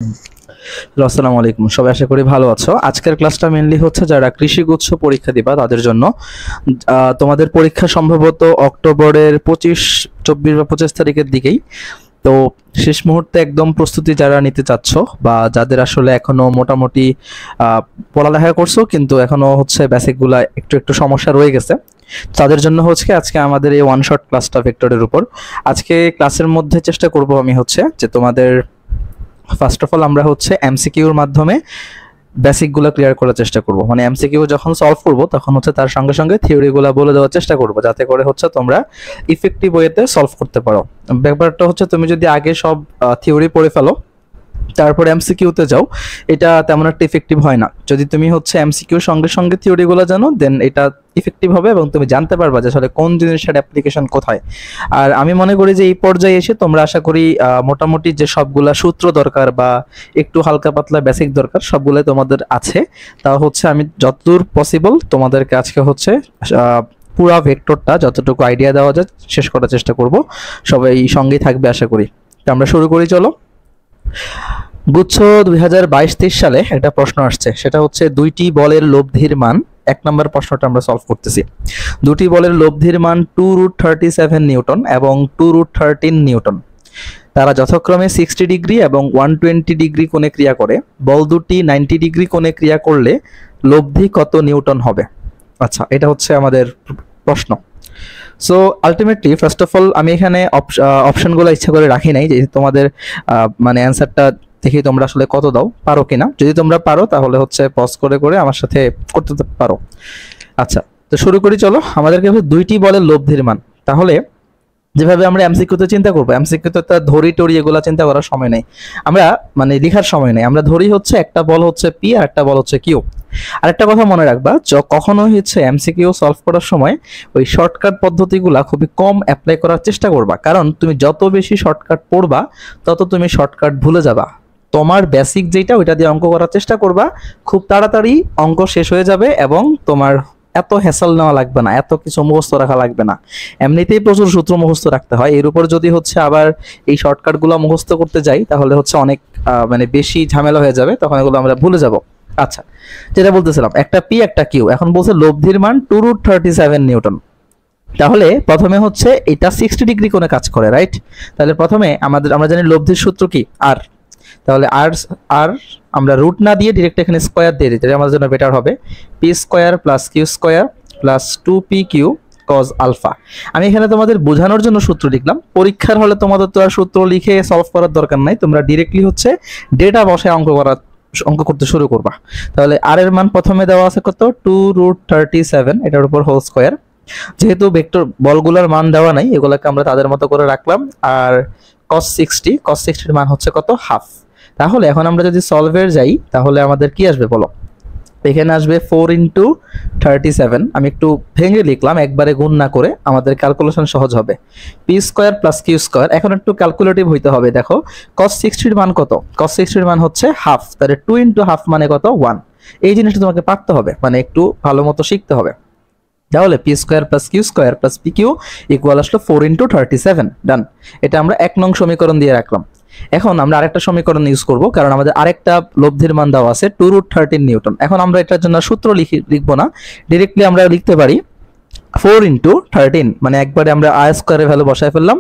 Hello, আসসালামু আলাইকুম। সবাই আশা করি ভালো আছো। আজকের ক্লাসটা মেইনলি হচ্ছে যারা কৃষিগুচ্ছ পরীক্ষা দিবা তাদের জন্য। তোমাদের পরীক্ষা সম্ভবত অক্টোবরের 25, 24 বা 25 তারিখের দিকেই। তো শেষ মুহূর্তে একদম প্রস্তুতি যারা নিতে চাচ্ছ বা যাদের আসলে এখনো মোটামুটি পড়ালেখা করছো কিন্তু এখনো হচ্ছে বেসিকগুলা একটু একটু সমস্যা রয়ে গেছে, তাদের জন্য হচ্ছে আজকে আমাদের এই ওয়ান শট ক্লাসটা ভেক্টরের উপর। আজকে ক্লাসের মধ্যে চেষ্টা করব আমি হচ্ছে যে তোমাদের ফার্স্ট অফ অল আমরা হচ্ছে এমসিকিউর মাধ্যমে বেসিকগুলো ক্লিয়ার করার চেষ্টা করব। মানে এমসিকিউ যখন সলভ করব তখন হচ্ছে তার সঙ্গে সঙ্গে থিওরিগুলো বলে দেওয়ার চেষ্টা করব, যাতে করে হচ্ছে তোমরা ইফেক্টিভ ওয়েতে সলভ করতে পারো। ব্যাপারটা হচ্ছে তুমি যদি আগে সব থিওরি পড়ে ফেলো তারপর এমসিকিউতে যাও, এটা তেমন একটা ইফেক্টিভ হয় না। যদি তুমি হচ্ছে এমসিকিউর সঙ্গে সঙ্গে থিওরিগুলো জানো দেন এটা ইফেক্টিভ হবে এবং তুমি জানতে পারবা যে আসলে কোন জিনিসটার অ্যাপ্লিকেশন কোথায়। আর আমি মনে করি যে এই পর্যায়ে এসে তোমরা আশা করি মোটামুটি যে সবগুলা সূত্র দরকার বা একটু হালকা পাতলা বেসিক দরকার সবগুলাই তোমাদের আছে। তা হচ্ছে আমি যতদূর পসিবল তোমাদেরকে আজকে হচ্ছে পুরা ভেক্টরটা যতটুকু আইডিয়া দেওয়া যায় শেষ করার চেষ্টা করব। সবাই সঙ্গেই থাকবে আশা করি। তো আমরা শুরু করি, চলো। গুচ্ছ 2022-23 সালে একটা প্রশ্ন আসছে, সেটা হচ্ছে দুইটি বলের লব্ধির মান। এক নম্বর প্রশ্নটা আমরা সলভ করতেছি। দুটি বলের লব্ধির মান 2√37 নিউটন এবং 2√13 নিউটন। তারা যথাক্রমে 60 ডিগ্রি এবং 120 ডিগ্রি কোণে ক্রিয়া করে। বল দুটি 90 ডিগ্রি কোণে ক্রিয়া করলে লব্ধি কত নিউটন হবে? আচ্ছা, এটা হচ্ছে আমাদের প্রশ্ন। So ultimately first of all আমি এখানে অপশনগুলো ইচ্ছা করে রাখি নাই যে তোমাদের মানে অ্যান্সারটা দেখি তোমরা আসলে কত দাও, পারো কিনা। যদি তোমরা পারো তাহলে হচ্ছে পজ করে করে আমার সাথে করতে পারো। আচ্ছা, তো শুরু করি, চলো। আমাদেরকে দুইটি বলের লব্ধির মান। তাহলে যেভাবে আমরা এমসিকিউতে চিন্তা করবো, এমসিকিউতে তার ধরি টরি এগুলো চিন্তা করার সময় নেই, আমরা মানে লেখার সময় নেই। আমরা ধরি হচ্ছে একটা বল হচ্ছে পি আর একটা বল হচ্ছে কিউ। আর একটা কথা মনে রাখবা, কখনো হচ্ছে এমসিকিউ সলভ করার সময় ওই শর্টকাট পদ্ধতিগুলা খুবই কম অ্যাপ্লাই করার চেষ্টা করবা, কারণ তুমি যত বেশি শর্টকাট পড়বা তত তুমি শর্টকাট ভুলে যাবা। তোমার বেসিক যেটা ওইটা দিয়ে অঙ্ক করার চেষ্টা করবা, খুব তাড়াতাড়ি অঙ্ক শেষ হয়ে যাবে এবং তোমার এত হ্যাসল নেওয়া লাগবে না, এত কিছু মুখস্থ রাখা লাগবে না। এমনিতেই প্রচুর সূত্র মুখস্থ রাখতে হয়, এর উপর যদি হচ্ছে আবার এই শর্টকাটগুলো মুখস্থ করতে যাই তাহলে হচ্ছে অনেক মানে বেশি ঝামেলা হয়ে যাবে, তখন এগুলো আমরা ভুলে যাব। আচ্ছা, যেটা বলতেছিলাম, একটা পি একটা কিউ। এখন বলছে লব্ধির মান 2√37 নিউটন। তাহলে প্রথমে হচ্ছে এটা 60 ডিগ্রি কোণে কাজ করে, রাইট? তাহলে প্রথমে আমরা জানি লব্ধির সূত্র কি, আর। তাহলে আর আর আমরা রুট না দিয়ে ডিরেক্ট এখানে স্কয়ার দিয়ে দিই, তাহলে আমাদের জন্য বেটার হবে। P square plus Q square plus 2pq cos alpha. আমি এখানে তোমাদের বোঝানোর জন্য সূত্র লিখলাম, পরীক্ষার হলে তোমাদের তো আর সূত্র লিখে সলভ করার দরকার নাই, তোমরা ডিরেক্টলি হচ্ছে ডেটা বসে অঙ্ক করতে শুরু করবা। তাহলে আর এর মান প্রথমে দেওয়া আছে কত, 2√37, এটার উপর হোল স্কয়ার। যেহেতু ভেক্টর বলগুলোর মান দেওয়া নাই, এগুলোকে আমরা তাদের মতো করে রাখলাম। আর cos 60 এর মান হচ্ছে কত, হাফ। তাহলে এখন আমরা যদি সলভের যাই তাহলে আমাদের কি আসবে বলো? এখানে আসবে 4×37। আমি একটু ভেঙে লিখলাম, একবারে গুণ না করে, আমাদের ক্যালকুলেশন সহজ হবে। P square plus Q square. এখন একটু ক্যালকুলেটিভ হইতে হবে। দেখো cos 60 এর মান কত? cos 60 এর মান হচ্ছে হাফ, তাহলে 2×হাফ মানে কত, 1। এই জিনিসটা তোমাকে পারতে হবে, মানে একটু ভালো মতো শিখতে হবে। তাহলে P square plus Q square plus p q equal আসলো 4×37। ডান। এটা আমরা 1 নং সমীকরণ দিয়ে রাখলাম। এখন আমরা আরেকটা সমীকরণ ইউজ করব, কারণ আমাদের আরেকটা লব্ধির মান দেওয়া আছে 2√13 নিউটন। এখন আমরা এটার জন্য সূত্র লিখবো না, ডিরেক্টলি আমরা লিখতে পারি 4×13, মানে একবারে আমরা আই স্কয়ারের ভ্যালু বসায় ফেললাম।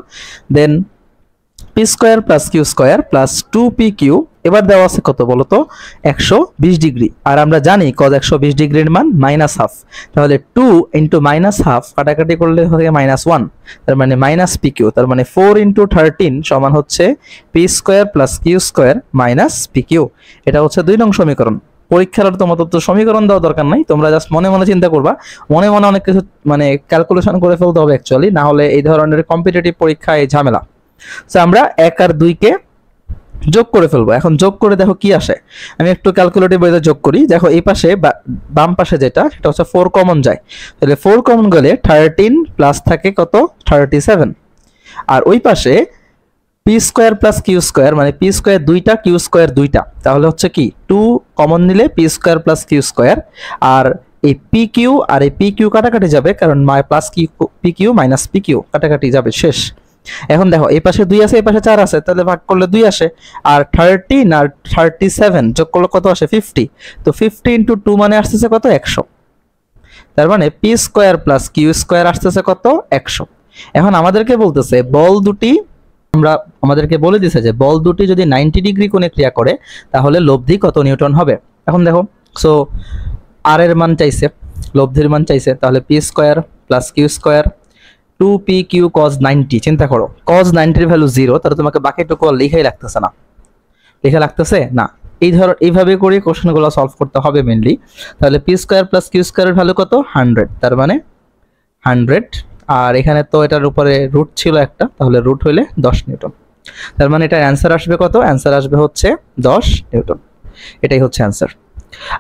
Then P square plus Q square plus 2pq। এবার দেওয়া আছে কত বলতো, 120 ডিগ্রি। আর আমরা জানি cos 120 ডিগ্রির মান -হাফ। তাহলে 2 × -হাফ কাটাকাটি করলে হবে -1, তার মানে -pq। তার মানে 4×13 সমান হচ্ছে p square plus Q square minus pq। এটা হচ্ছে 2 নং সমীকরণ। পরীক্ষার তোমাদের তো সমীকরণ দেওয়া দরকার নাই, তোমরা জাস্ট মনে মনে চিন্তা করবা, মনে মনে অনেক কিছু মানে ক্যালকুলেশন করে ফেলতে হবে অ্যাকচুয়ালি, না হলে এই ধরনের কম্পিটিটিভ পরীক্ষায় ঝামেলা। তো আমরা 1 আর 2 কে যোগ করে ফেলবো। এখন যোগ করে দেখো কি আসে। আমি একটু ক্যালকুলেটিভ ওয়েতে যোগ করি। দেখো এই পাশে বাম পাশে যেটা, সেটা হচ্ছে 4 কমন যায়। তাহলে 4 কমন গেলে 13 প্লাস থাকে কত, 37। আর ওই পাশে P square plus Q square, মানে পি স্কয়ার দুইটা কিউ স্কয়ার দুইটা, তাহলে হচ্ছে কি 2 কমন নিলে P square plus Q square. আর এই পি কিউ আর এই পি কিউ কাটাকাটি যাবে, কারণ plus p q minus p q কাটাকাটি যাবে, শেষ। এখন দেখো এই পাশে 2 আছে, এই পাশে 4 আছে, তাহলে ভাগ করলে 2 আসে। আর 13 আর 37 যোগ করলে কত আসে? 50। তো 50 ইনটু 2 মানে আসতেছে কত? 100। তার মানে P square plus Q square আসতেছে কত? 100। এখন আমাদেরকে বলতেছে বল দুটি, আমাদেরকে বলে দিছে যে বল দুটি যদি 90 ডিগ্রি কোণে ক্রিয়া করে তাহলে লব্ধি কত নিউটন হবে। এখন দেখো, সো আর এর মান চাইছে, লব্ধির মান চাইছে, তাহলে P square plus Q square 2p q cos 90। চিন্তা করো cos 90 এর ভ্যালু 0, তাহলে তোমাকে বাকিটুকু আর লেখাই লাগতেছে না। লেখা লাগতেছে না। এইভাবে করে কোশ্চেনগুলো সলভ করতে হবে মেইনলি। তাহলে পি স্কয়ার প্লাস কিউ স্কয়ারের ভ্যালু কত? 100। তার মানে 100, আর এখানে তো এটার উপরে রুট ছিল একটা, তাহলে রুট হইলে 10 নিউটন। তার মানে এটার অ্যান্সার আসবে কত? অ্যান্সার আসবে হচ্ছে 10 নিউটন। এটাই হচ্ছে অ্যান্সার।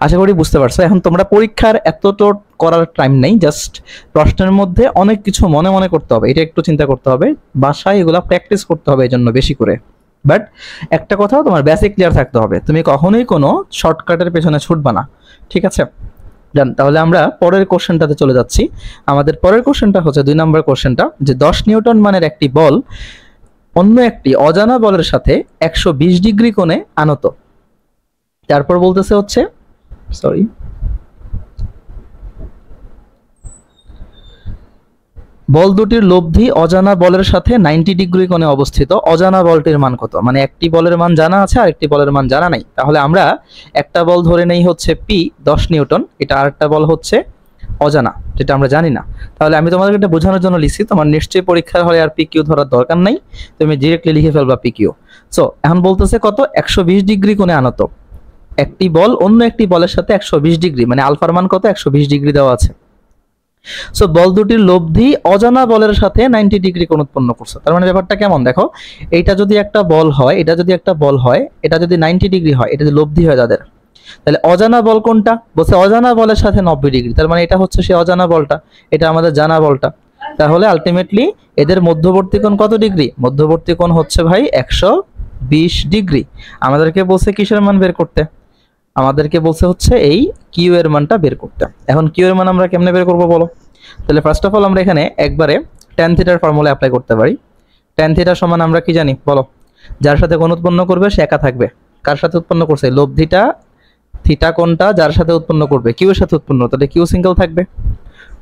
আশা করি বুঝতে পারছো। এখন তোমরা পরীক্ষার এতটা করার টাইম নেই, জাস্ট প্রশ্নের মধ্যে অনেক কিছু মনে মনে করতে হবে, এটা একটু চিন্তা করতে হবে, বাসায় এগুলা প্র্যাকটিস করতে হবে এই জন্য বেশি করে। বাট একটা কথা, তোমার বেসিক ক্লিয়ার থাকতে হবে, তুমি কখনোই কোনো শর্টকাটের পেছনে ছুটবা না, ঠিক আছে? ডান। তাহলে আমরা পরের কোশ্চেনটাতে চলে যাচ্ছি। আমাদের পরের কোশ্চেনটা হচ্ছে 2 নম্বর কোশ্চেনটা, যে 10 নিউটন মানের একটি বল অন্য একটি অজানা বলের সাথে 120 ডিগ্রি কোণে আনত। তারপর বলতেছে হচ্ছে, সরি, বল দুটির লব্ধি অজানা বলের সাথে 90 ডিগ্রি কোণে অবস্থিত। অজানা বলটির মান কত? মানে একটি বলের মান জানা আছে আর একটি বলের মান জানা নাই। তাহলে আমরা একটা বল ধরে নেই হচ্ছে পি 10 নিউটন, এটা আরেকটা বল হচ্ছে অজানা, যেটা আমরা জানি না। তাহলে আমি তোমাদের এটা বোঝানোর জন্য লিখছি, তোমার নিশ্চয়ই পরীক্ষার হলে আর পি কিউ ধরার দরকার নাই, তুমি ডিরেক্টলি লিখে ফেলবা পি কিউ। সো এখন বলতেছে কত? 120 ডিগ্রি কোণে আনত একটি বল অন্য একটি বলের সাথে 120 ডিগ্রি, মানে আলফার মান কত? 120 ডিগ্রি দেওয়া আছে। সো বল দুটির লব্ধি অজানা বলের সাথে 90 ডিগ্রি কোণ উৎপন্ন করছে। তার মানে ব্যাপারটা কেমন দেখো, এইটা যদি একটা বল হয়, এটা যদি একটা বল হয়, এটা যদি 90 ডিগ্রি হয়, এটা যদি লব্ধি হয় তাদের, তাহলে অজানা বল কোনটা? বলছে অজানা বলের সাথে 90 ডিগ্রি। তার মানে এটা হচ্ছে সেই অজানা বলটা, এটা আমাদের জানা বলটা। তাহলে আলটিমেটলি এদের মধ্যবর্তী কোণ কত ডিগ্রি? মধ্যবর্তী কোণ হচ্ছে ভাই 120 ডিগ্রি। আমাদেরকে বলছে কিসের মান বের করতে? আমাদেরকে বলছে হচ্ছে এই কিউ এর মানটা বের করতে। এখন কিউ এর মান আমরা কেমনে বের করবো বলো? তাহলে ফার্স্ট অফ অল আমরা এখানে একবারে tan থিটার ফর্মুলা অ্যাপ্লাই করতে পারি। tan থিটা সমান আমরা কি জানি বলো? যার সাথে কোণ উৎপন্ন করবে সে একা থাকবে। কার সাথে উৎপন্ন করছে? লব্ধিটা থিটা কোণটা যার সাথে উৎপন্ন করবে, কিউ এর সাথে উৎপন্ন, তাহলে কিউ সিঙ্গেল থাকবে।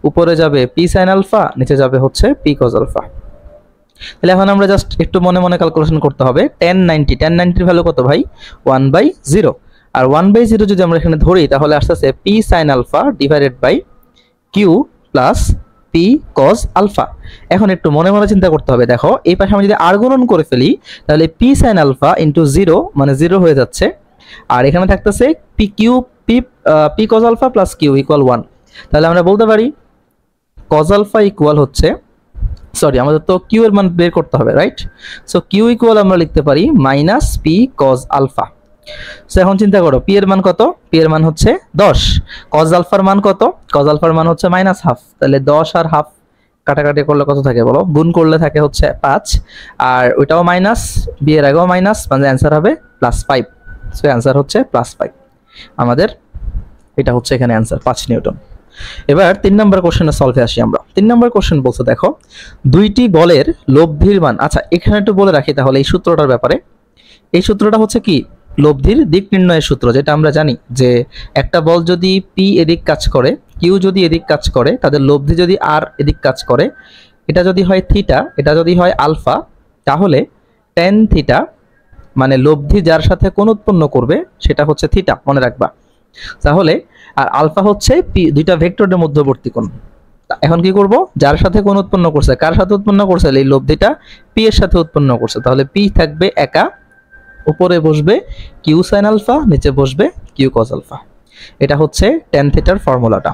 উপরে যাবে পি সাইন আলফা, নিচে যাবে হচ্ছে পি কজ আলফা। তাহলে এখন আমরা জাস্ট একটু মনে মনে ক্যালকুলেশন করতে হবে। tan 90 এর ভ্যালু কত ভাই? 1/0। আর 1/0 যদি আমরা এখানে ধরি তাহলে আসতেছে p sine alpha divided by q plus p cos alpha. এখন একটু মনে মনে চিন্তা করতে হবে। দেখো এই পাশে আমি যদি আর গুণন করে ফেলি তাহলে পি সাইন আলফা ইন্টু 0 মানে 0 হয়ে যাচ্ছে, আর এখানে থাকতেছে p q p cos alpha plus q equal 1। তাহলে আমরা বলতে পারি কজ আলফা ইকুয়াল হচ্ছে, সরি আমাদের তো কিউ এর মান বের করতে হবে, রাইট? সো কিউ ইকুয়াল আমরা লিখতে পারি minus p cos alpha. So এখন চিন্তা করো পি এর মান কত? পি এর মান হচ্ছে 10, কজ আলফার মান কত? কজ আলফার মান হচ্ছে -1/2। তাহলে 10 আর হাফ কাটাকাটি করলে কত থাকে বলো? গুণ করলে থাকে হচ্ছে 5, আর ওইটাও মাইনাস, বি এর আগেও মাইনাস, মানে অ্যান্সার হবে +5। সো অ্যান্সার হচ্ছে +5। আমাদের এটা হচ্ছে এখানে অ্যান্সার 5 নিউটন। এবার 3 নম্বর কোশ্চেনে সলভে আসি আমরা। 3 নম্বর কোশ্চেন বলছে দেখো দুইটি বলের লব্ধির মান, আচ্ছা এখানে একটু বলে রাখি তাহলে এই সূত্রটার ব্যাপারে। এই সূত্রটা হচ্ছে কি? লব্ধির দিক নির্ণয়ের সূত্র, যেটা আমরা জানি যে একটা বল যদি পি এদিক কাজ করে, কিউ যদি এদিক কাজ করে, তাদের লব্ধি যদি আর এদিক কাজ করে, এটা যদি হয় থিটা, এটা যদি হয় আলফা, তাহলে tan থিটা মানে লব্ধি যার সাথে কোণ উৎপন্ন করবে সেটা হচ্ছে থিটা, মনে রাখবা। তাহলে আর আলফা হচ্ছে পি, দুইটা ভেক্টরের মধ্যবর্তী কোণ। এখন কি করব? যার সাথে কোণ উৎপন্ন করছে, কার সাথে উৎপন্ন করছে? এই লব্ধিটা পি এর সাথে উৎপন্ন করছে, তাহলে পি থাকবে একা, উপরে বসবে কিউ সাইন আলফা, নিচে বসবে কিউ কজ আলফা। এটা হচ্ছে tan থিটার ফর্মুলাটা।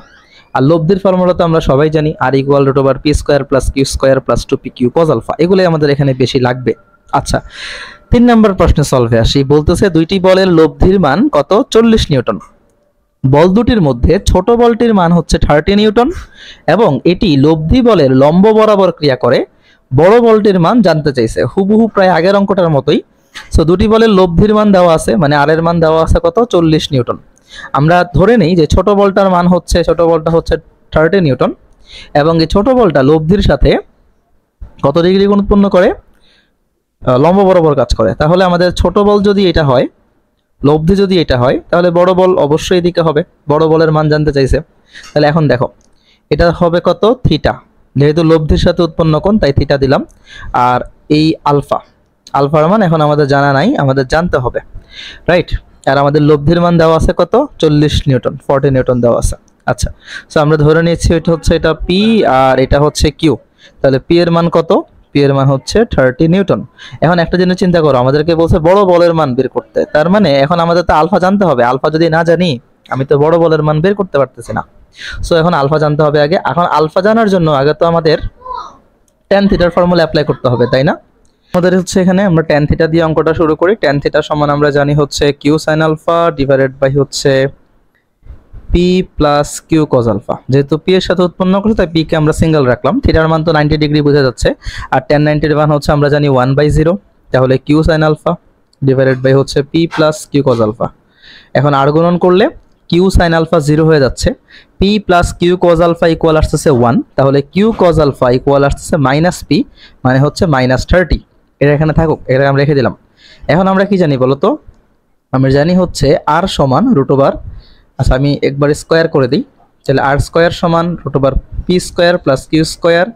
আর লব্ধির ফর্মুলা তো আমরা সবাই জানি, R equal root over P square plus Q square plus 2p Q cos alpha. এগুলোই আমাদের এখানে বেশি লাগবে। আচ্ছা 3 নম্বর প্রশ্নে সলভে আসি। বলতেছে দুইটি বলের লব্ধির মান কত? 40 নিউটন। বল দুটির মধ্যে ছোট বলটির মান হচ্ছে 30 নিউটন এবং এটি লব্ধি বলের লম্ব বরাবর ক্রিয়া করে। বড় বলটির মান জানতে চাইছে, হুবহু প্রায় আগের অঙ্কটার মতোই। সো দুটি বলের লব্ধির মান দেওয়া আছে, মানে আর এর মান দেওয়া আছে কত? 40 নিউটন। আমরা ধরে নেই যে ছোট বলটার মান হচ্ছে, ছোট বলটা হচ্ছে 30 নিউটন এবং এই ছোট বলটা লব্ধির সাথে কত ডিগ্রি কোণ উৎপন্ন করে? লম্ব বরাবর কাজ করে। তাহলে আমাদের ছোট বল যদি এটা হয়, লব্ধি যদি এটা হয়, তাহলে বড় বল অবশ্যই এদিকে হবে। বড় বলের মান জানতে চাইছে, তাহলে এখন দেখো এটা হবে কত, থিটা। যেহেতু লব্ধির সাথে উৎপন্ন কোণ, তাই থিটা দিলাম। আর এই আলফা, আলফার মান এখন আমাদের জানা নাই, আমাদের জানতে হবে, রাইট। আর আমাদের লব্ধির মান দেওয়া আছে কত, 40 নিউটন, 40 নিউটন দেওয়া আছে। আচ্ছা, সো আমরা ধরে নিচ্ছি এটা হচ্ছে এটা পি আর এটা হচ্ছে কিউ। তাহলে পি এর মান কত, পি এর মান হচ্ছে 30 নিউটন। এখন একটা জিনিস চিন্তা করো, আমাদেরকে বলছে বড় বলের মান বের করতে, তার মানে এখন আমাদের তো আলফা জানতে হবে। আলফা যদি না জানি, আমি তো বড় বলের মান বের করতে পারতেছি না। সো এখন আলফা জানতে হবে আগে। এখন আলফা জানার জন্য আগে তো আমাদের ট্যান থিটার ফর্মুলা অ্যাপ্লাই করতে হবে, তাই না? আমাদের হচ্ছে এখানে আমরা ট্যান থিটা দিয়ে অঙ্কটা শুরু করি। ট্যান থিটা সমান আমরা জানি হচ্ছে Q sine alpha divided by হচ্ছে P plus Q cos alpha. যেহেতু পি এর সাথে উৎপন্ন করছে, তাই পি কে আমরা সিঙ্গেল রাখলাম। থিটার মান তো 90 ডিগ্রি বোঝা যাচ্ছে, আর ট্যান 90 এর মান হচ্ছে আমরা জানি 1/0। তাহলে Q sine alpha divided by হচ্ছে P plus Q cos alpha. এখন আর গুণন করলে কিউ সাইন আলফা 0 হয়ে যাচ্ছে, p plus Q cos alpha equal আসতেছে 1। তাহলে কিউ কজ আলফা ইকুয়াল আসতেছে মাইনাস পি, মানে হচ্ছে -30। এটা এখানে থাকুক, এটা আমরা রেখে দিলাম। এখন আমরা কি জানি বলো তো, আমরা জানি হচ্ছে আর সমান রুট ওভার, আচ্ছা আমি একবার স্কোয়ার করে দিই। তাহলে আর স্কোয়ার সমান root over p square plus q square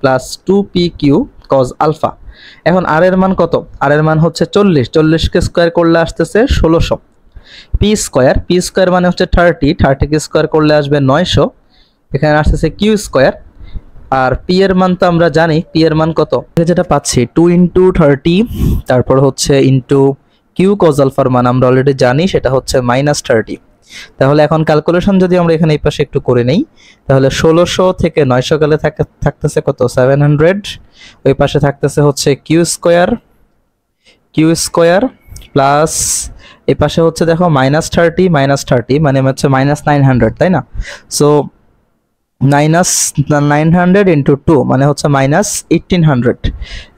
plus 2p Q cos alpha. এখন আর এর মান কত, আর এর মান হচ্ছে 40, 40কে স্কোয়ার করলে আসতেছে 1600। পি স্কোয়ার মানে হচ্ছে 30, 30কে স্কোয়ার করলে আসবে 900। এখানে আসতেছে কিউ স্কোয়ার। আর পি এর মান তো আমরা জানি, পি এর মান কত, যেটা পাচ্ছি 2 × 30, তারপর হচ্ছে ইন্টু কিউ কজ আলফার মান আমরা অলরেডি জানি, সেটা হচ্ছে -30। তাহলে এখন ক্যালকুলেশন যদি আমরা এখানে এই পাশে একটু করে নেই, তাহলে 1600 থেকে 900 গেলে থাকতেছে কত, 700। ওই পাশে থাকতেছে হচ্ছে কিউ স্কোয়ার প্লাস এই পাশে হচ্ছে দেখো -30 মানে হচ্ছে -900, তাই না? সো -900 × 2 মানে হচ্ছে -1800।